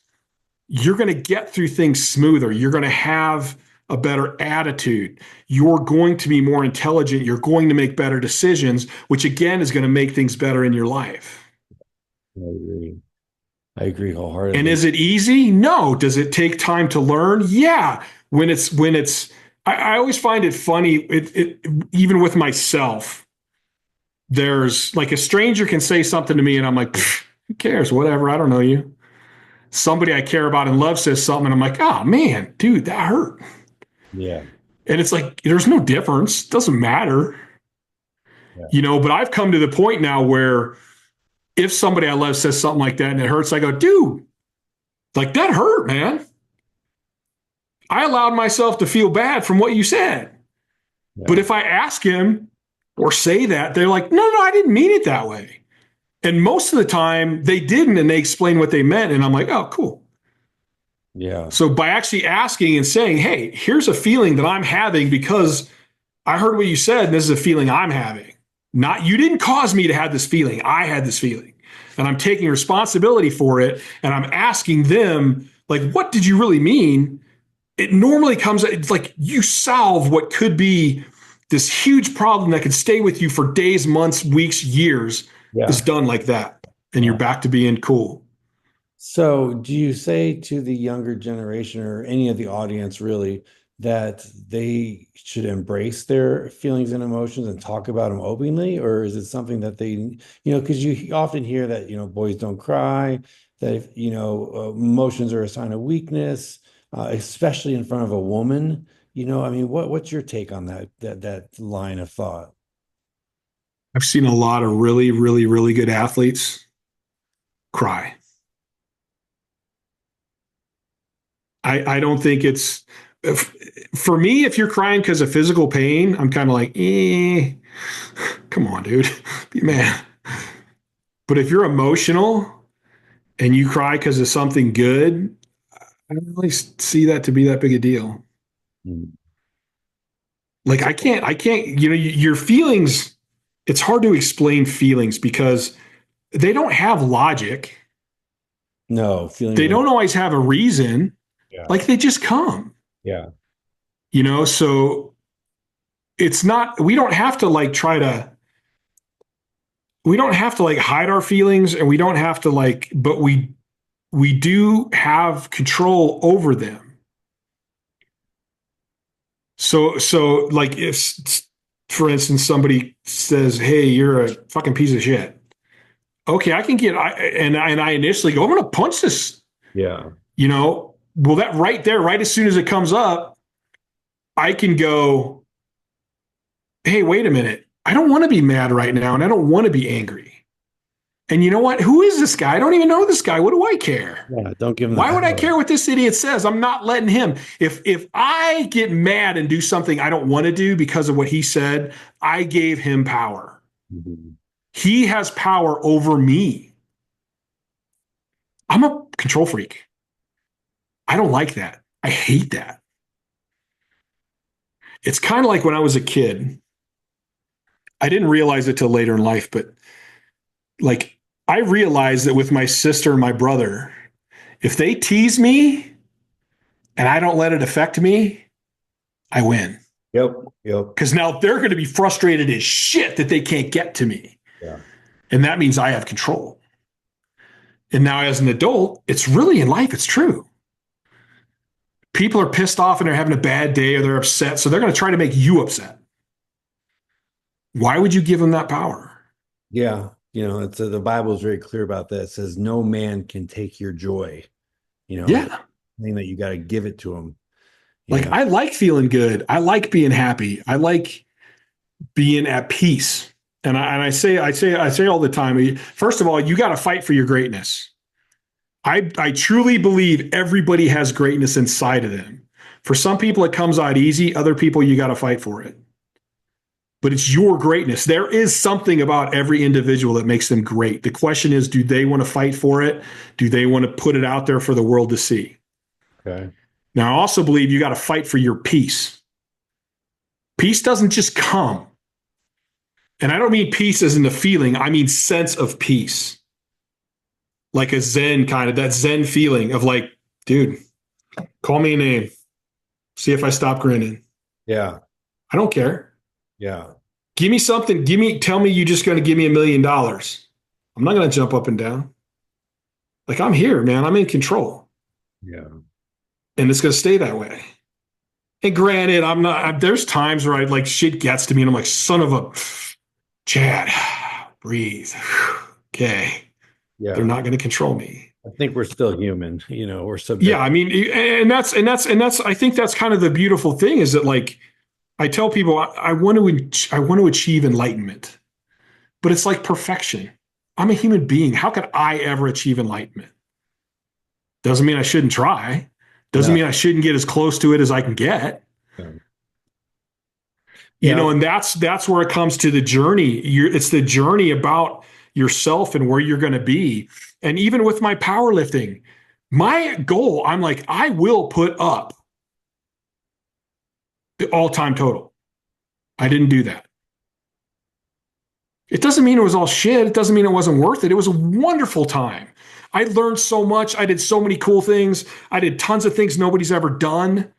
you're going to get through things smoother. You're going to have a better attitude. You're going to be more intelligent. You're going to make better decisions, which again is going to make things better in your life. I agree wholeheartedly. And is it easy? No. Does it take time to learn? Yeah. I always find it funny, even with myself, there's like a stranger can say something to me and I'm like, who cares? Whatever. I don't know you. Somebody I care about and love says something and I'm like, oh man, dude, that hurt. Yeah. And it's like, there's no difference. It doesn't matter. Yeah. But I've come to the point now where if somebody I love says something like that and it hurts, I go, dude, like that hurt, man. I allowed myself to feel bad from what you said. Yeah. But if I ask him or say that, they're like, no, I didn't mean it that way. And most of the time they didn't, and they explain what they meant. And I'm like, oh, cool. Yeah. So by actually asking and saying, hey, here's a feeling that I'm having because I heard what you said, and this is a feeling I'm having. Not, you didn't cause me to have this feeling. I had this feeling. And I'm taking responsibility for it. And I'm asking them, like, what did you really mean? It normally comes, it's like you solve what could be this huge problem that could stay with you for days, months, weeks, years. Yeah. Is done like that. And you're back to being cool. So do you say to the younger generation or any of the audience really, that they should embrace their feelings and emotions and talk about them openly? Or is it something that they, because you often hear that, boys don't cry, that if, emotions are a sign of weakness, especially in front of a woman, I mean, what's your take on that line of thought? I've seen a lot of really, really, really good athletes cry. I don't think it's for me. If you're crying because of physical pain, I'm kind of like, come on, dude, be man. But if you're emotional and you cry because of something good, I don't really see that to be that big a deal. Mm. Like I can't, your feelings, it's hard to explain feelings because they don't have logic. No, feelings They are, don't always have a reason. yeah, Like they just come, yeah, so it's not, we don't have to like hide our feelings and we don't have to like, but we do have control over them. So like if, for instance, somebody says, "Hey, you're a fucking piece of shit." Okay, I can get, and I initially go, "I'm going to punch this," yeah, Well, that right there, right as soon as it comes up, I can go, "Hey, wait a minute. I don't want to be mad right now, and I don't want to be angry. And you know what? Who is this guy? I don't even know this guy. What do I care? yeah. Don't give them the Why would I power. care what this idiot says? I'm not letting him. If I get mad and do something I don't want to do because of what he said, I gave him power. Mhm. He has power over me. I'm a control freak. I don't like that. I hate that. It's kind of like when I was a kid. I didn't realize it till later in life, but like I realized that with my sister and my brother, if they tease me and I don't let it affect me, I win. Yep, yep, Because now they're going to be frustrated as shit that they can't get to me. yeah, And that means I have control. And now as an adult, it's really in life, it's true. People are pissed off and they're having a bad day or they're upset. So they're going to try to make you upset. Why would you give them that power? yeah. It's the Bible is very clear about that. It says no man can take your joy. It's Yeah. something that you got to give it to them. You Like know, I like feeling good. I like being happy. I like being at peace. And I say all the time, first of all, you got to fight for your greatness. I truly believe everybody has greatness inside of them. For some people, it comes out easy. Other people, you got to fight for it. But it's your greatness. There is something about every individual that makes them great. The question is, do they want to fight for it? Do they want to put it out there for the world to see? okay. Now, I also believe you got to fight for your peace. Peace doesn't just come. And I don't mean peace as in the feeling, I mean sense of peace. Like a Zen kind of, that Zen feeling of like, dude, call me a name. See if I stop grinning. Yeah, I don't care. yeah, Give me something. Tell me you're just going to give me $1 million. I'm not going to jump up and down. Like I'm here, man. I'm in control. yeah, And it's going to stay that way. And granted, there's times where I like shit gets to me and I'm like, son of a Chad, breathe. Okay. They're yeah. not going to control me. I think we're still human. We're Yeah. subject. I mean, I think that's kind of the beautiful thing is that like, I tell people I want to achieve enlightenment, but it's like perfection. I'm a human being. How could I ever achieve enlightenment? Doesn't mean I shouldn't try. Doesn't No. mean I shouldn't get as close to it as I can get. No. Yeah, And that's where it comes to the journey. It's the journey about yourself and where you're going to be. And even with my powerlifting, my goal, I'm like, I will put up the all-time total. I didn't do that. It doesn't mean it was all shit. It doesn't mean it wasn't worth it. It was a wonderful time. I learned so much. I did so many cool things. I did tons of things nobody's ever done.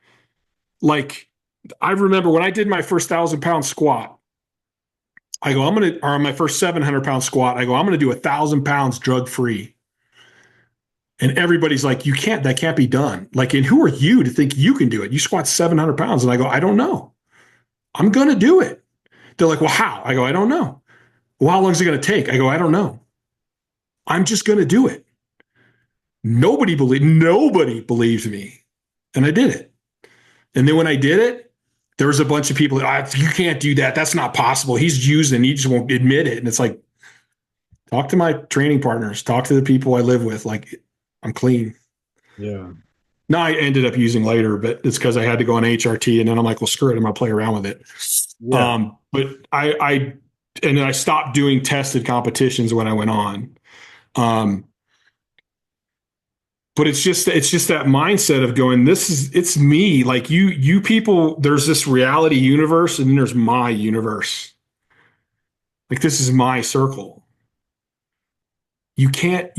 Like, I remember when I did my first 1,000 pound squat, or my first 700 pound squat, I go, I'm going to do 1,000 pounds drug free. And everybody's like, that can't be done. Like, and who are you to think you can do it? You squat 700 pounds. And I go, I don't know. I'm going to do it. They're like, well, how? I go, I don't know. Well, how long is it going to take? I go, I don't know. I'm just going to do it. Nobody believed me. And I did it. And then when I did it, there was a bunch of people that, you can't do that. That's not possible. He's using, he just won't admit it. And it's like, talk to my training partners, talk to the people I live with. Like, I'm clean. Yeah. No, I ended up using later, but it's because I had to go on HRT, and then I'm like, well, screw it, I'm gonna play around with it. Yeah. But I stopped doing tested competitions when I went on. Um, but it's just that mindset of going, it's me. Like you people, there's this reality universe, and then there's my universe. Like, this is my circle. You can't,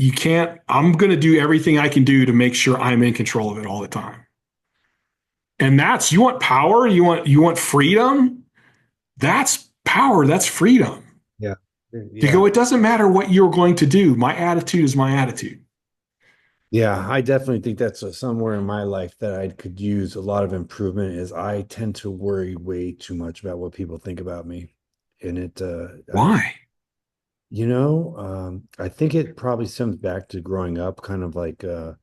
I'm gonna do everything I can do to make sure I'm in control of it all the time. And that's, you want power, you want freedom. That's power. That's freedom. Yeah. You Yeah. go, it doesn't matter what you're going to do. My attitude is my attitude. Yeah, I definitely think that's somewhere in my life that I could use a lot of improvement is I tend to worry way too much about what people think about me. And Why? I think it probably stems back to growing up, kind of like I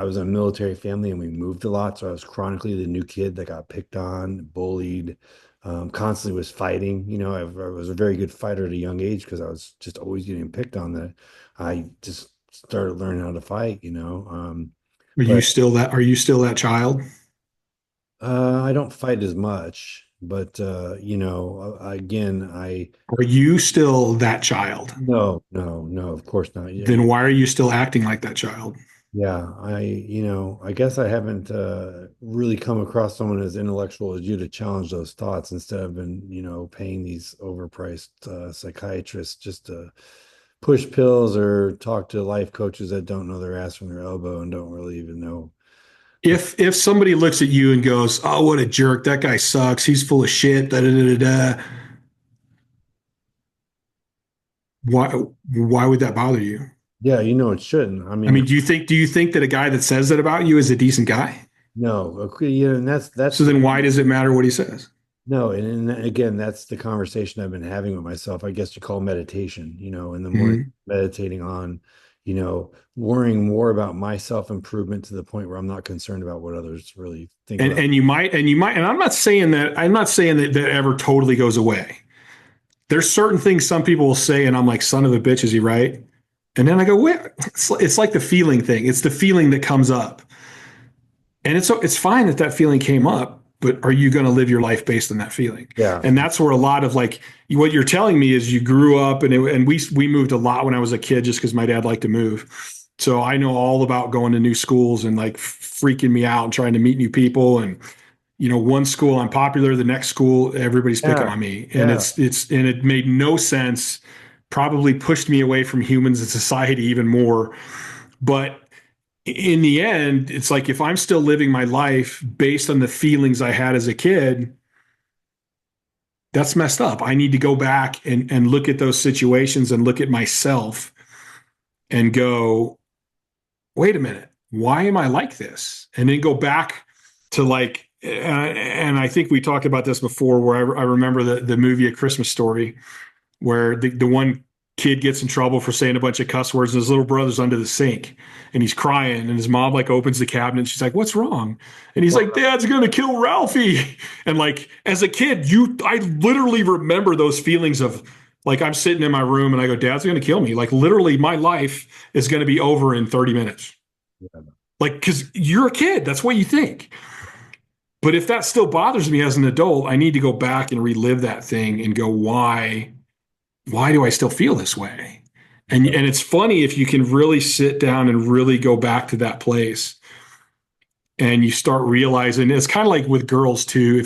was in a military family and we moved a lot. So I was chronically the new kid that got picked on, bullied, constantly was fighting. I was a very good fighter at a young age because I was just always getting picked on that. I just started learning how to fight, but Are you still that child? I don't fight as much. But again, Are you still that child? no, no, no, of course not. Yeah, Then why are you still acting like that child? yeah, I guess I haven't really come across someone as intellectual as you to challenge those thoughts instead of been, paying these overpriced psychiatrists just to push pills or talk to life coaches that don't know their ass from their elbow and don't really even know. If somebody looks at you and goes, "Oh, what a jerk! That guy sucks. He's full of shit." Da, da, da, da, da, why why would that bother you? Yeah, it shouldn't. I I mean, mean, do you think that a guy that says that about you is a decent guy? no, okay, yeah, and that's So the then why does it matter what he says? no, and again, that's the conversation I've been having with myself. I guess you call meditation, in the morning, Mhm. meditating on, worrying more about my self-improvement to the point where I'm not concerned about what others really think And about. and I'm not saying that ever totally goes away. There's certain things some people will say, and I'm like, son of a bitch, is he right? And then I go, wait, it's like the feeling thing. It's the feeling that comes up. And it's fine that that feeling came up, but are you going to live your life based on that feeling? Yeah. And that's where a lot of like what you're telling me is you grew up and we moved a lot when I was a kid just because my dad liked to move. So I know all about going to new schools and like freaking me out and trying to meet new people. And one school I'm popular, the next school everybody's picking Yeah. on me, and Yeah. it made no sense. Probably pushed me away from humans and society even more. But in the end, it's like if I'm still living my life based on the feelings I had as a kid, that's messed up. I need to go back and look at those situations and look at myself and go, wait a minute, why am I like this? And then go back to like, and I think we talked about this before, where I remember the movie A Christmas Story, where the one kid gets in trouble for saying a bunch of cuss words and his little brother's under the sink and he's crying and his mom like opens the cabinet and she's like, what's wrong? And he's like, Dad's gonna kill Ralphie. And like as a kid, I literally remember those feelings of like I'm sitting in my room and I go, Dad's gonna kill me. Like literally my life is gonna be over in 30 minutes. Yeah. Like because you're a kid, that's what you think. But if that still bothers me as an adult, I need to go back and relive that thing and go, why do I still feel this way? And it's funny if you can really sit down and really go back to that place and you start realizing it's kind of like with girls too.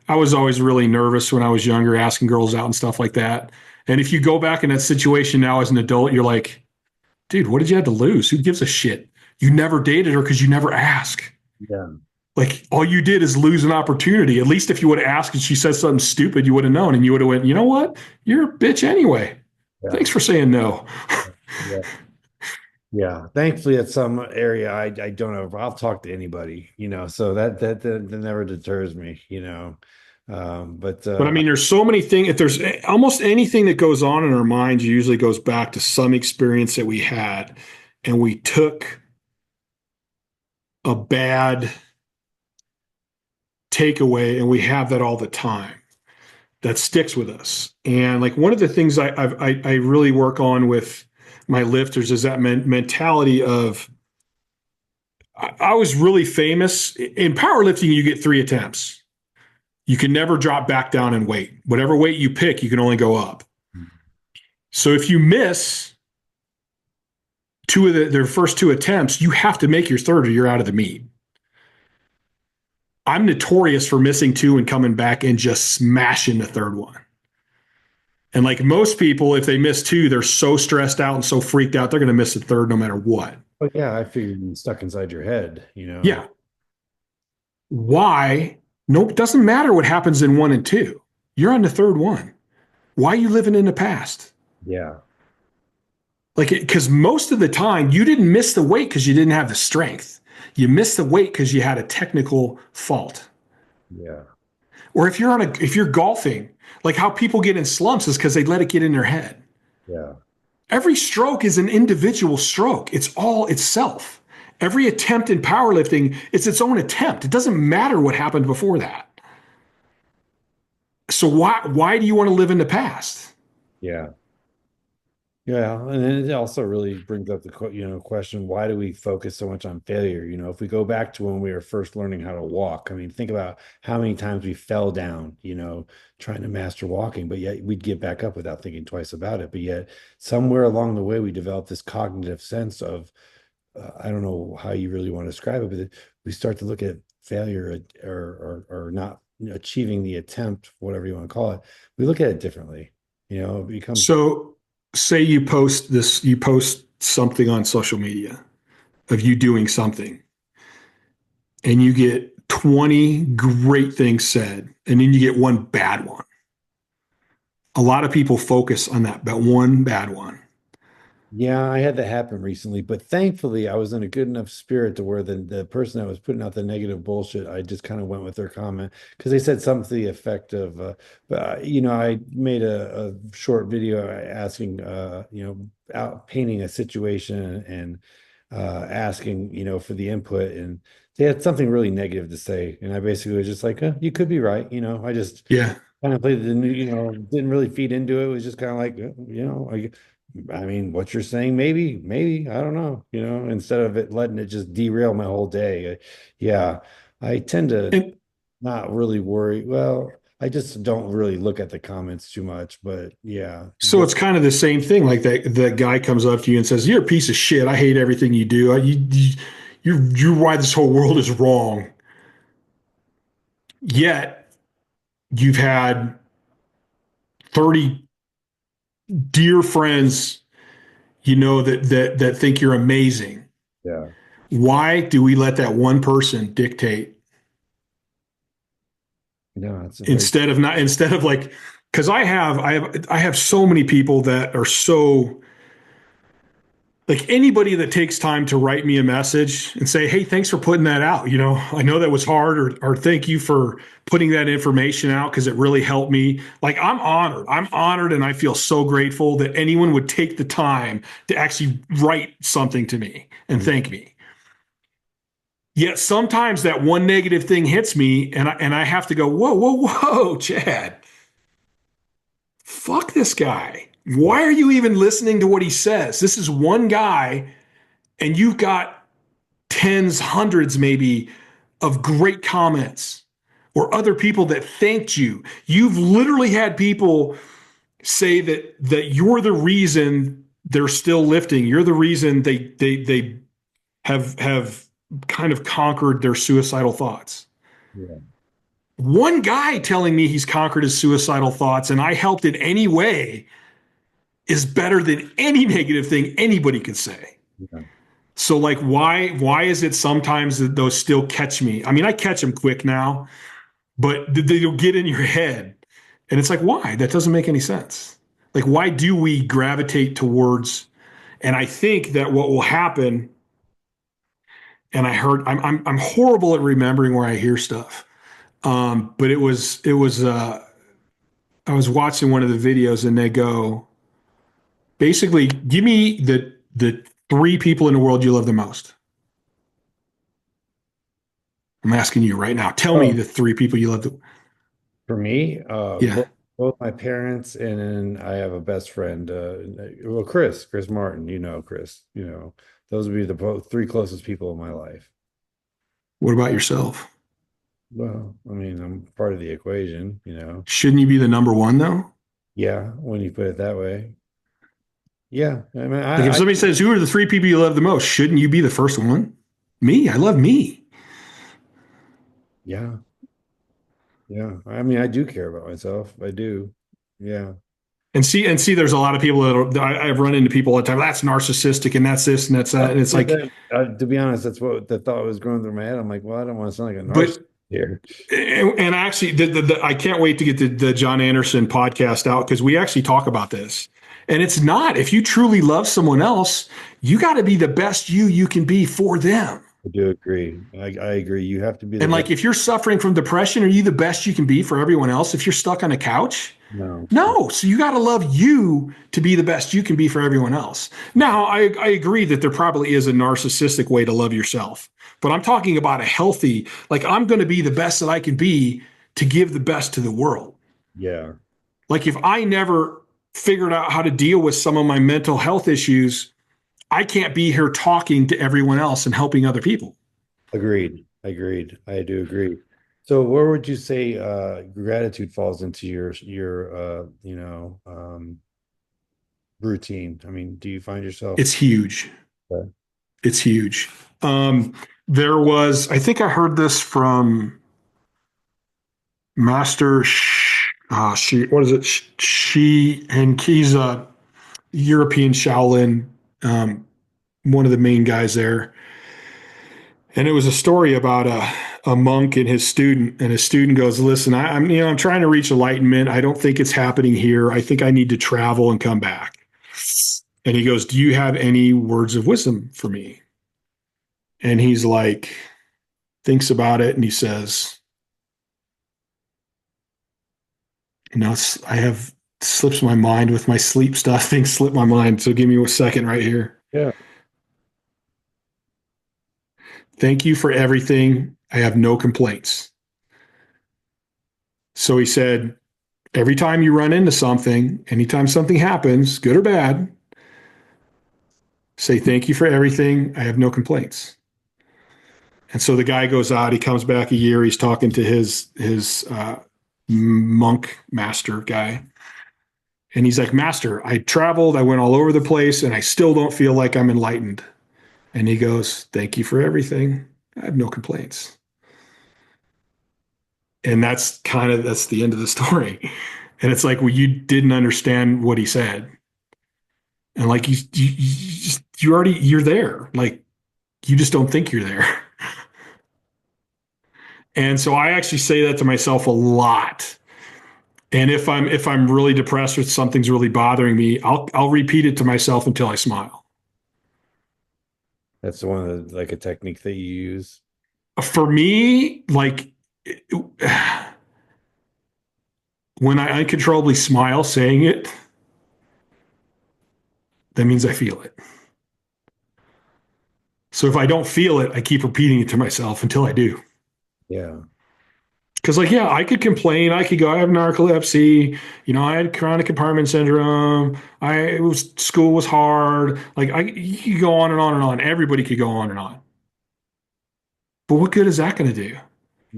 I was always really nervous when I was younger, asking girls out and stuff like that. And if you go back in that situation now as an adult, you're like, dude, what did you have to lose? Who gives a shit? You never dated her because you never asked. Yeah. Like all you did is lose an opportunity. At least if you would have asked and she said something stupid, you would have known and you would have went, you know what? You're a bitch anyway. Yeah. Thanks for saying no. Yeah. Yeah, thankfully at some area I don't know. I'll talk to anybody, so that never deters me, But But I mean, there's so many things. If there's almost anything that goes on in our minds, usually goes back to some experience that we had, and we took a bad takeaway, and we have that all the time. That sticks with us. And like one of the things I really work on with my lifters is that mentality of I was really famous in powerlifting. You get 3 attempts. You can never drop back down in weight. Whatever weight you pick, you can only go up. So if you miss two of their first 2 attempts, you have to make your third or you're out of the meet. I'm notorious for missing 2 and coming back and just smashing the third one. And like most people, if they miss 2, they're so stressed out and so freaked out, they're going to miss the third no matter what. but yeah, I figured it's stuck inside your head. Yeah. Why? Nope. Doesn't matter what happens in 1 and 2. You're on the third one. Why are you living in the past? Yeah, Like, because most of the time you didn't miss the weight because you didn't have the strength. You missed the weight because you had a technical fault. yeah, Or if you're golfing, like how people get in slumps is because they let it get in their head. yeah, Every stroke is an individual stroke. It's all itself. Every attempt in powerlifting, it's its own attempt. It doesn't matter what happened before that. So why do you want to live in the past? yeah. Yeah, and then it also really brings up the question, why do we focus so much on failure? If we go back to when we were first learning how to walk, I mean, think about how many times we fell down, trying to master walking, but yet we'd get back up without thinking twice about it. But yet somewhere along the way, we developed this cognitive sense of, I don't know how you really want to describe it, but we start to look at failure or not achieving the attempt, whatever you want to call it. We look at it differently. It becomes. So say you post something on social media of you doing something and you get 20 great things said and then you get one bad one. A lot of people focus on that one bad one. Yeah, I had that happen recently, but thankfully I was in a good enough spirit to where the person that was putting out the negative bullshit, I just kind of went with their comment because they said something to the effect of, I made a short video asking, out painting a situation and asking, for the input, and they had something really negative to say, and I basically was just like, you could be right, I just Yeah. kind of played the, didn't really feed into it. It was just kind of like, I mean, what you're saying, maybe, I don't know, instead of it letting it just derail my whole day. Yeah, I tend to And not really worry. Well, I just don't really look at the comments too much, but yeah, so it's kind of the same thing. Like that guy comes up to you and says, "You're a piece of shit. I hate everything you do. You're why this whole world is wrong." Yet you've had 30 dear friends, that think you're amazing. yeah, Why do we let that one person dictate no, it's a very, instead of like, because I have so many people that are so like anybody that takes time to write me a message and say, "Hey, thanks for putting that out. I know that was hard," or "Thank you for putting that information out because it really helped me." Like I'm honored. I'm honored and I feel so grateful that anyone would take the time to actually write something to me and thank me. Yet sometimes that one negative thing hits me and I have to go, "Whoa, whoa, whoa, Chad. Fuck this guy. yeah, Why are you even listening to what he says? This is one guy and you've got tens, hundreds maybe of great comments or other people that thanked you. You've literally had people say that you're the reason they're still lifting. You're the reason they have kind of conquered their suicidal thoughts. yeah, One guy telling me he's conquered his suicidal thoughts and I helped in any way is better than any negative thing anybody could say. yeah, So like why is it sometimes that those still catch me? I mean, I catch them quick now, but they'll get in your head. And it's like, why? That doesn't make any sense. Like, why do we gravitate towards And I think that what will happen, and I'm horrible at remembering where I hear stuff. But it was I was watching one of the videos and they go, basically, give me the three people in the world you love the most. I'm asking you right now. Tell me Oh, the three people you love. for me, Yeah. both my parents, and then I have a best friend. Well, Chris Martin. You know, Chris. You know, those would be the three closest people in my life. What about yourself? Well, I mean, I'm part of the equation. You know. Shouldn't you be the number one though? Yeah, when you put it that way. Yeah, I mean, Like if somebody says, "Who are the three people you love the most?" Shouldn't you be the first one? Me. I love me. yeah, yeah. I mean, I do care about myself. I do. Yeah. And see, there's a lot of people I've run into people all the time. That's narcissistic, and that's this, and that's that, and it's like, To be honest, that's what the thought was going through my head. I'm like, well, I don't want to sound like a narcissist but here. and actually, I can't wait to get the John Anderson podcast out because we actually talk about this. And it's not, if you truly love someone else, you got to be the best you can be for them. I do agree. I agree. You have to be the And best. like, if you're suffering from depression, are you the best you can be for everyone else? If you're stuck on a couch, No. no. So you got to love you to be the best you can be for everyone else. Now, I agree that there probably is a narcissistic way to love yourself, but I'm talking about a healthy, like, I'm going to be the best that I can be to give the best to the world. Yeah. Like, if I never figured out how to deal with some of my mental health issues, I can't be here talking to everyone else and helping other people. Agreed. Agreed. I do agree. So where would you say gratitude falls into your routine? I mean, do you find yourself It's huge. uh, It's huge. There was, I think I heard this from Master what is it? And he's a European Shaolin, um, one of the main guys there. And it was a story about a monk and his student. And his student goes, "Listen, I'm trying to reach enlightenment. I don't think it's happening here. I think I need to travel and come back." And he goes, "Do you have any words of wisdom for me?" And he's like, thinks about it, and he says, I have slips my mind with my sleep stuff. Things slip my mind. So give me a second right here. yeah. Thank you for everything. I have no complaints. So he said, every time you run into something, anytime something happens, good or bad, say thank you for everything. I have no complaints. And so the guy goes out, he comes back a year, he's talking to his monk master guy. And he's like, "Master, I traveled, I went all over the place, and I still don't feel like I'm enlightened." And he goes, "Thank you for everything. I have no complaints." And that's the end of the story. And it's like, well, you didn't understand what he said. And like, you're there. Like, you just don't think you're there. And so I actually say that to myself a lot. And if I'm really depressed or something's really bothering me, I'll repeat it to myself until I smile. That's one of the, like a technique that you use. For me, like, when I uncontrollably smile saying it, that means I feel it. So if I don't feel it, I keep repeating it to myself until I do. Yeah. Because, like, yeah, I could complain. I could go, I have narcolepsy. I had chronic compartment syndrome. School was hard. Like, you could go on and on and on. Everybody could go on and on. But what good is that going to do?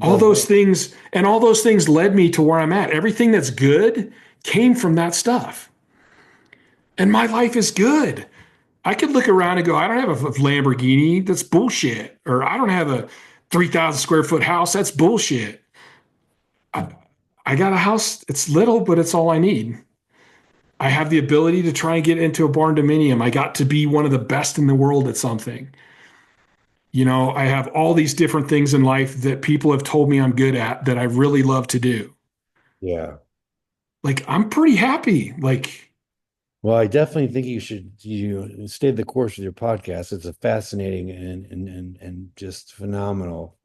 All those Doesn't things, and all those things led me to where I'm at. Everything that's good came from that stuff. And my life is good. I could look around and go, I don't have a Lamborghini. That's bullshit. Or I don't have a 3,000 square foot house. That's bullshit. I, I got a house. It's little, but it's all I need. I have the ability to try and get into a barn dominium. I got to be one of the best in the world at something. I have all these different things in life that people have told me I'm good at that I really love to do. Yeah. Like, I'm pretty happy. Like, Well, I definitely think you stay the course with your podcast. It's a fascinating and just phenomenal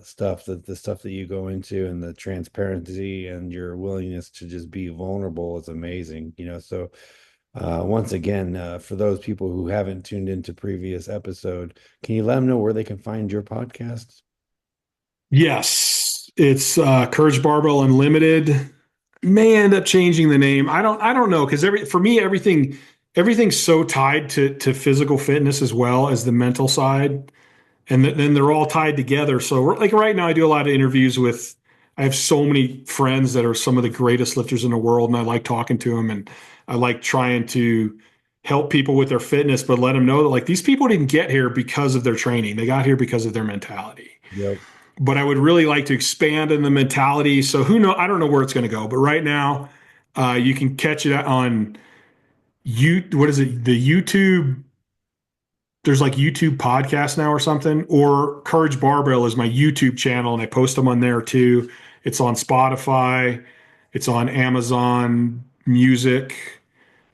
stuff, that the stuff that you go into, and the transparency and your willingness to just be vulnerable is amazing. So once again, for those people who haven't tuned into previous episode, can you let them know where they can find your podcast? Yes, it's Courage Barbell Unlimited. May end up changing the name. I don't know, because for me everything's so tied to physical fitness as well as the mental side, and then they're all tied together. So like right now, I do a lot of interviews with. I have so many friends that are some of the greatest lifters in the world, and I like talking to them, and I like trying to help people with their fitness, but let them know that like these people didn't get here because of their training; they got here because of their mentality. Yep. But I would really like to expand in the mentality. So who know? I don't know where it's going to go, but right now, you can catch it on what is it? The YouTube. There's like YouTube podcasts now or something, or Courage Barbell is my YouTube channel, and I post them on there too. It's on Spotify, it's on Amazon Music.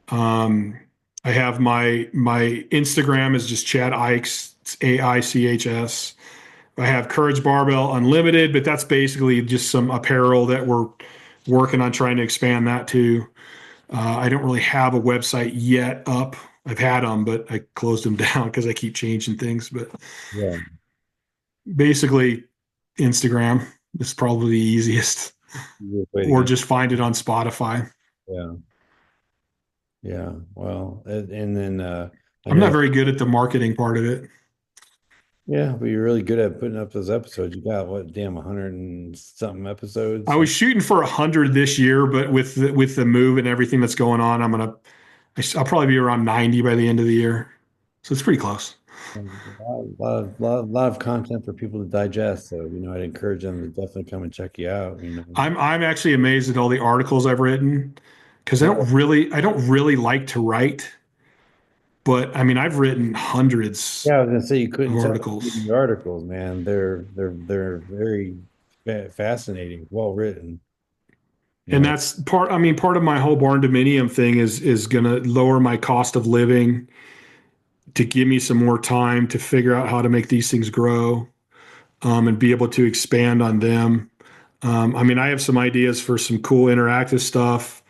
Um, I have my Instagram is just Chad Aichs, it's Aichs. I have Courage Barbell Unlimited, but that's basically just some apparel that we're working on trying to expand that too. I don't really have a website yet up. I've had them, but I closed them down because I keep changing things. But Yeah. basically, Instagram is probably the easiest, Good way to or get. just find it on Spotify. Yeah. Yeah. Well, and then I I'm know not very good at the marketing part of it. yeah, but you're really good at putting up those episodes. You got what, damn, 100 and something I episodes. was shooting for 100 this year, but with the move and everything that's going on, I'll probably be around 90 by the end of the year. So it's pretty close. A lot of content for people to digest. So, I'd encourage them to definitely come and check you out. I'm actually amazed at all the articles I've written because I don't really like to write, but I mean I've written hundreds Yeah, I was gonna say you of couldn't tell from articles. reading the articles, man. They're very fascinating, well written. You And know, that's part of my whole barn dominium thing is going to lower my cost of living to give me some more time to figure out how to make these things grow, and be able to expand on them. I mean, I have some ideas for some cool interactive stuff.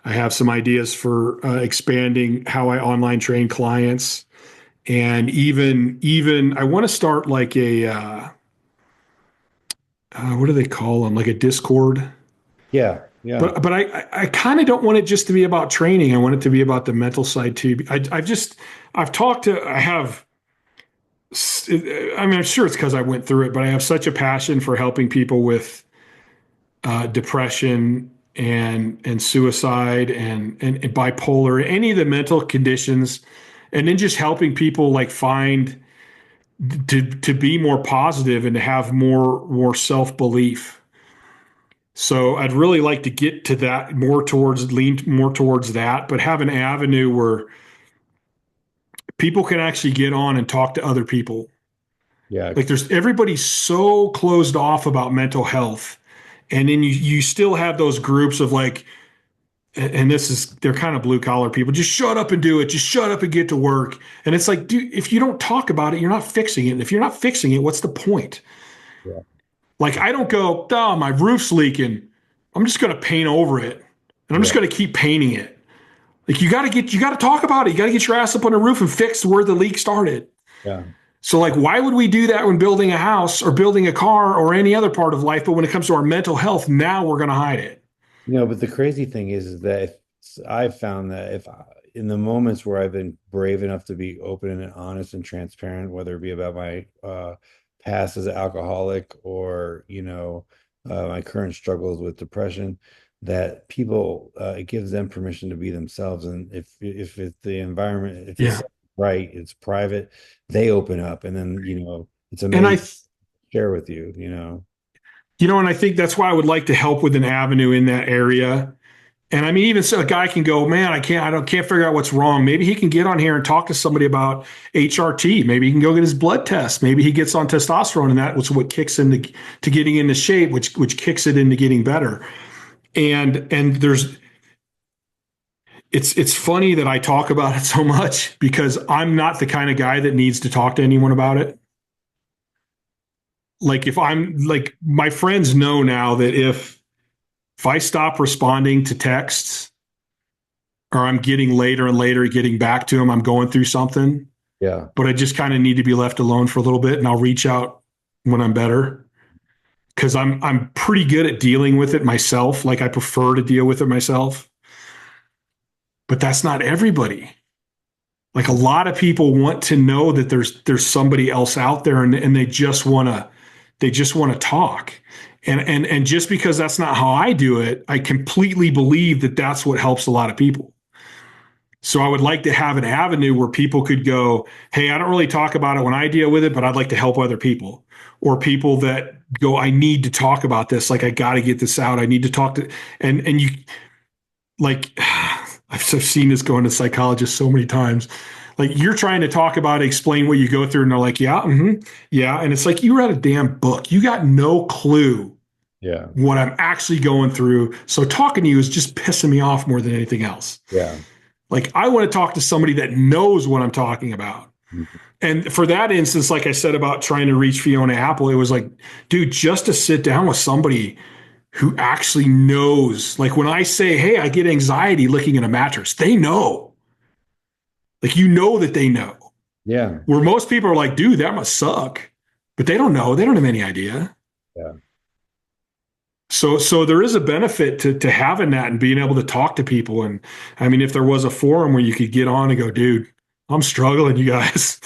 I have some ideas for expanding how I online train clients, and even I want to start like a what do they call them? Like a Discord. yeah, yeah, But I kind of don't want it just to be about training. I want it to be about the mental side too. I've talked to I have I mean I'm sure it's because I went through it, but I have such a passion for helping people with depression and suicide and bipolar, any of the mental conditions, and then just helping people like find to be more positive and to have more self belief. So I'd really like to get to that lean more towards that, but have an avenue where people can actually get on and talk to other people. yeah, Like everybody's so closed off about mental health. And then you still have those groups of like, and they're kind of blue collar people. Just shut up and do it. Just shut up and get to work. And it's like, dude, if you don't talk about it, you're not fixing it. And if you're not fixing it, what's the point? yeah, Like I don't go, oh, my roof's leaking. I'm just going to paint over it, and I'm yeah, just going to keep painting it. Like you got to talk about it. You got to get your ass up on the roof and fix where the leak started. yeah. So like, why would we do that when building a house or building a car or any other part of life? But when it comes to our mental health, now we're going to hide it. But the crazy thing is that I've found that in the moments where I've been brave enough to be open and honest and transparent, whether it be about my past as an alcoholic or, my current struggles with depression, that people, it gives them permission to be themselves. And if it's the environment, if it's Yeah. right, it's private, they open up, and then, it's And amazing to share with you. and I think that's why I would like to help with an avenue in that area. And I mean, even so, a guy can go, man, can't figure out what's wrong. Maybe he can get on here and talk to somebody about HRT. Maybe he can go get his blood test. Maybe he gets on testosterone, and that was what kicks into to getting into shape, which kicks it into getting better. And it's funny that I talk about it so much because I'm not the kind of guy that needs to talk to anyone about it. Like if I'm like my friends know now that if I stop responding to texts or I'm getting later and later getting back to them, I'm going through something, Yeah. but I just kind of need to be left alone for a little bit and I'll reach out when I'm better. Cause I'm pretty good at dealing with it myself. Like I prefer to deal with it myself, but that's not everybody. Like a lot of people want to know that there's somebody else out there and they just want to talk. And just because that's not how I do it, I completely believe that that's what helps a lot of people. So I would like to have an avenue where people could go, hey, I don't really talk about it when I deal with it, but I'd like to help other people. Or people that go, I need to talk about this. Like I got to get this out. I need to talk to, and you like, I've seen this going to psychologists so many times. Like you're trying to talk about, explain what you go through, and they're like, yeah, yeah. And it's like you read a damn book. You got no clue Yeah. what I'm actually going through. So talking to you is just pissing me off more than anything else. Yeah. Like I want to talk to somebody that knows what I'm talking about. Mm-hmm. And for that instance, like I said about trying to reach Fiona Apple, it was like, dude, just to sit down with somebody who actually knows. Like when I say, hey, I get anxiety looking at a mattress, they know. Like you know that they know. Yeah. Where most people are like, dude, that must suck. But they don't know. They don't have any idea. Yeah. So there is a benefit to having that and being able to talk to people. And I mean, if there was a forum where you could get on and go, dude, I'm struggling, you guys.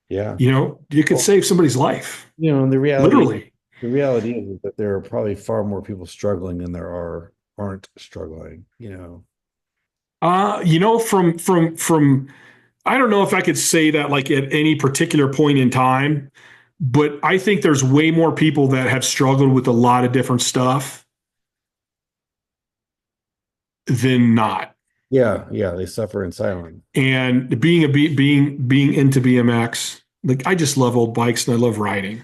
Yeah. You know, you could Well, save somebody's life, and literally. the reality is that there are probably far more people struggling than there aren't struggling. From I don't know if I could say that like at any particular point in time, but I think there's way more people that have struggled with a lot of different stuff than not. Yeah, yeah, they suffer in silence. And being into BMX, like I just love old bikes and I love riding.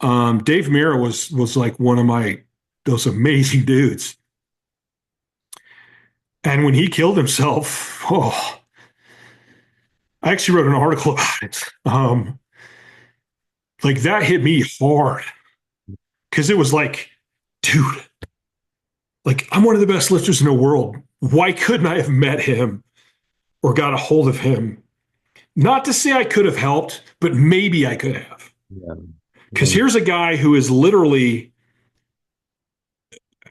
Dave Mira was like one of those amazing dudes. And when he killed himself, oh, I actually wrote an article about it. Like that hit me hard because it was like, dude, like I'm one of the best lifters in the world. Why couldn't I have met him or got a hold of him? Not to say I could have helped, but maybe I could have. Yeah. Because here's a guy who is literally,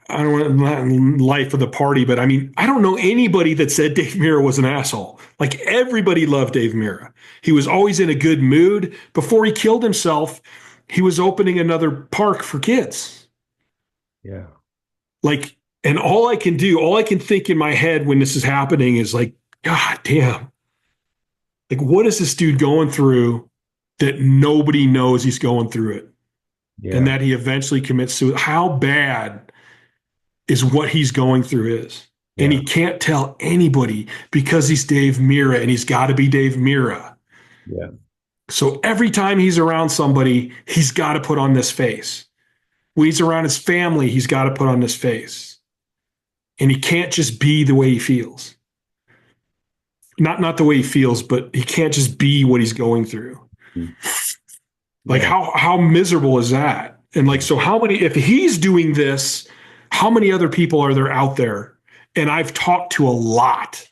I don't want not life of the party, but I mean, I don't know anybody that said Dave Mira was an asshole. Like everybody loved Dave Mira. He was always in a good mood. Before he killed himself, he was opening another park for kids. Yeah. Like, and all I can think in my head when this is happening is like, God damn. Like, what is this dude going through that nobody knows he's going through it? Yeah. And that he eventually commits suicide. How bad is what he's going through is. And Yeah. he can't tell anybody because he's Dave Mira and he's got to be Dave Mira. Yeah. So every time he's around somebody, he's got to put on this face. When he's around his family, he's got to put on this face. And he can't just be the way he feels. Not the way he feels, but he can't just be what he's going through. Like Yeah. how miserable is that? And like, so how many, if he's doing this, how many other people are there out there? And I've talked to a lot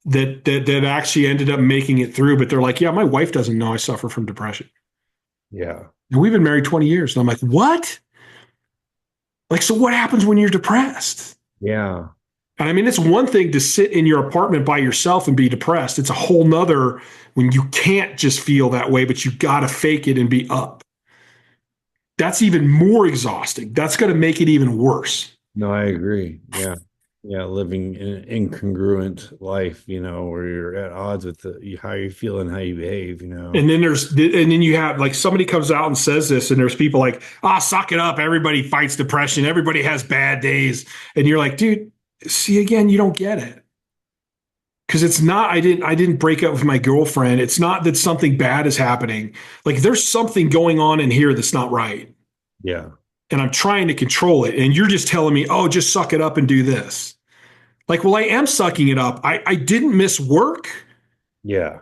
that actually ended up making it through, but they're like, yeah, my wife doesn't know I suffer from depression. Yeah. And we've been married 20 years. And I'm like, what? Like, so what happens when you're depressed? Yeah. And I mean, it's one thing to sit in your apartment by yourself and be depressed. It's a whole nother when you can't just feel that way, but you got to fake it and be up. That's even more exhausting. That's going to make it even worse. No, I agree. Yeah. Yeah. Living an incongruent life, where you're at odds with how you feel and how you behave. And then you have like somebody comes out and says this, and there's people like, suck it up. Everybody fights depression. Everybody has bad days. And you're like, dude, see, again, you don't get it. Because it's not, I didn't break up with my girlfriend. It's not that something bad is happening. Like there's something going on in here that's not right. Yeah. And I'm trying to control it. And you're just telling me, just suck it up and do this. Like, well, I am sucking it up. I didn't miss work. Yeah.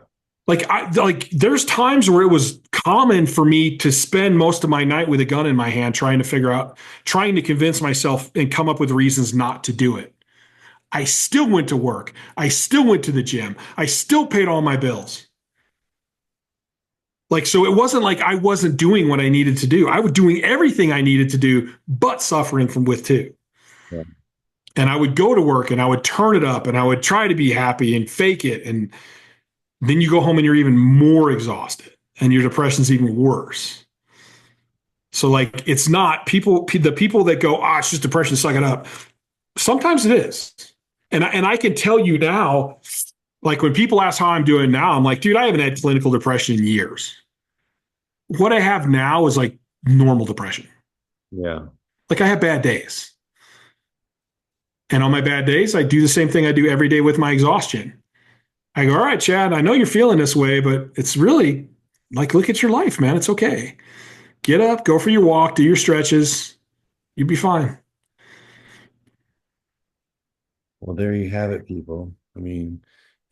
Like there's times where it was common for me to spend most of my night with a gun in my hand trying to convince myself and come up with reasons not to do it. I still went to work. I still went to the gym. I still paid all my bills. Like, so it wasn't like I wasn't doing what I needed to do. I was doing everything I needed to do, but suffering from with too. Yeah. And I would go to work and I would turn it up and I would try to be happy and fake it. And then you go home and you're even more exhausted and your depression's even worse. So like it's not the people that go, it's just depression, suck it up. Sometimes it is. And I can tell you now, like when people ask how I'm doing now, I'm like, dude, I haven't had clinical depression in years. What I have now is like normal depression. Yeah. Like I have bad days. And on my bad days, I do the same thing I do every day with my exhaustion. I go, all right, Chad, I know you're feeling this way, but it's really like, look at your life, man. It's okay. Get up, go for your walk, do your stretches. You'll be fine. Well, there you have it, people. I mean,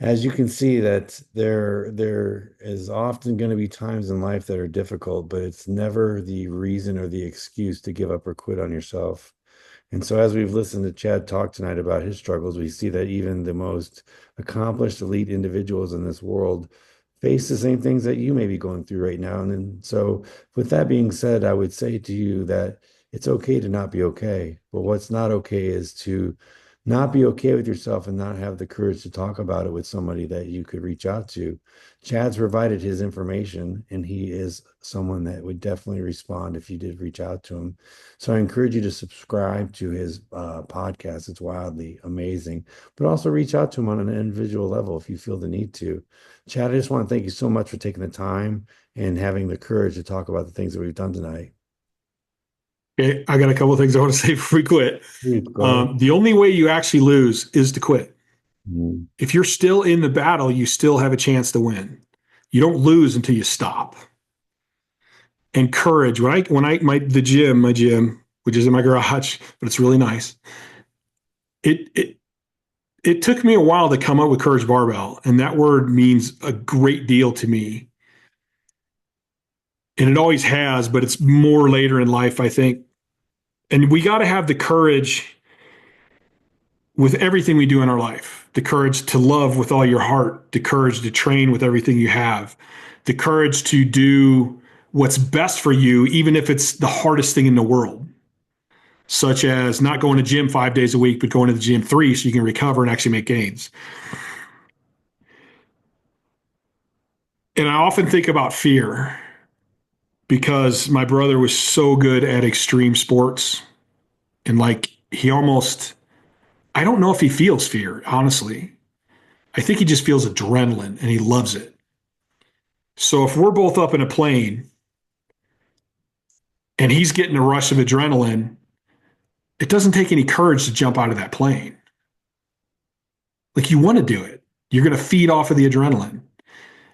as you can see, that there is often going to be times in life that are difficult, but it's never the reason or the excuse to give up or quit on yourself. And so, as we've listened to Chad talk tonight about his struggles, we see that even the most accomplished elite individuals in this world face the same things that you may be going through right now. And then, so, with that being said, I would say to you that it's okay to not be okay. But what's not okay is to not be okay with yourself and not have the courage to talk about it with somebody that you could reach out to. Chad's provided his information, and he is someone that would definitely respond if you did reach out to him. So I encourage you to subscribe to his podcast. It's wildly amazing, but also reach out to him on an individual level if you feel the need to. Chad, I just want to thank you so much for taking the time and having the courage to talk about the things that we've done tonight. Okay, I got a couple of things I want to say before we quit. Please go ahead. The only way you actually lose is to quit. Mhm. If you're still in the battle, you still have a chance to win. You don't lose until you stop. And courage. My gym, which is in my garage, but it's really nice. It took me a while to come up with Courage Barbell, and that word means a great deal to me. And it always has, but it's more later in life, I think. And we got to have the courage with everything we do in our life, the courage to love with all your heart, the courage to train with everything you have, the courage to do what's best for you, even if it's the hardest thing in the world, such as not going to gym 5 days a week, but going to the gym 3 so you can recover and actually make gains. And I often think about fear because my brother was so good at extreme sports and like I don't know if he feels fear, honestly. I think he just feels adrenaline and he loves it. So if we're both up in a plane and he's getting a rush of adrenaline, it doesn't take any courage to jump out of that plane. Like you want to do it. You're going to feed off of the adrenaline.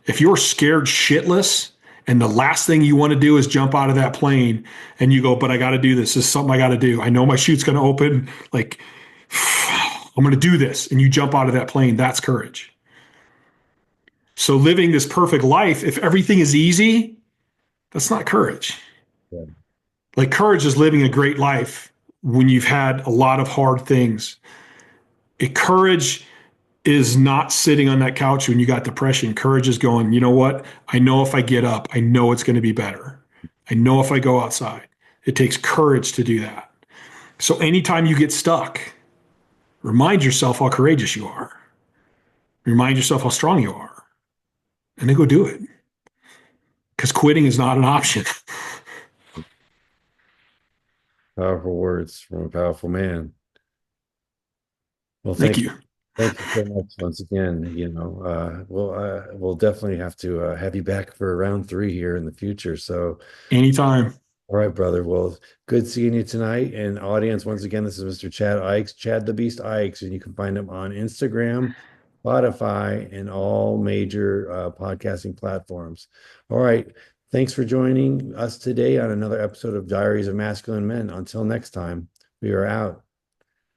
If you're scared shitless and the last thing you want to do is jump out of that plane and you go, but I got to do this. This is something I got to do. I know my chute's going to open. Like, I'm going to do this. And you jump out of that plane. That's courage. So living this perfect life, if everything is easy, that's not courage. Yeah. Like courage is living a great life when you've had a lot of hard things. Courage is not sitting on that couch when you got depression. Courage is going, you know what? I know if I get up, I know it's going to be better. I know if I go outside. It takes courage to do that. So anytime you get stuck, remind yourself how courageous you are. Remind yourself how strong you are. And then go do it. Because quitting is not an option. Powerful words from a powerful man. Well, Thank you. thank you so much once again. We'll definitely have to have you back for round three here in the future. So, Anytime. all right, brother. Well, good seeing you tonight. And audience, once again, this is Mr. Chad Aichs, Chad the Beast Aichs, and you can find him on Instagram, Spotify, and all major podcasting platforms. All right. Thanks for joining us today on another episode of Diaries of Masculine Men. Until next time, we are out.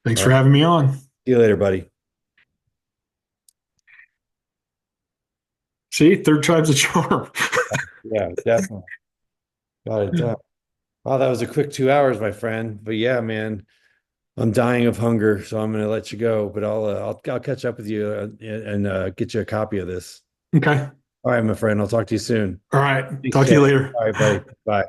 Thanks All for right. having me on. See you later, buddy. See, third time's a charm. Yeah, definitely. Got it done. Wow, that was a quick 2 hours, my friend. But yeah, man, I'm dying of hunger, so I'm gonna let you go. But I'll catch up with you and get you a copy of this. Okay. All right, my friend. I'll talk to you soon. All right. Thanks, Talk to you Jay. later. All right, buddy. Bye.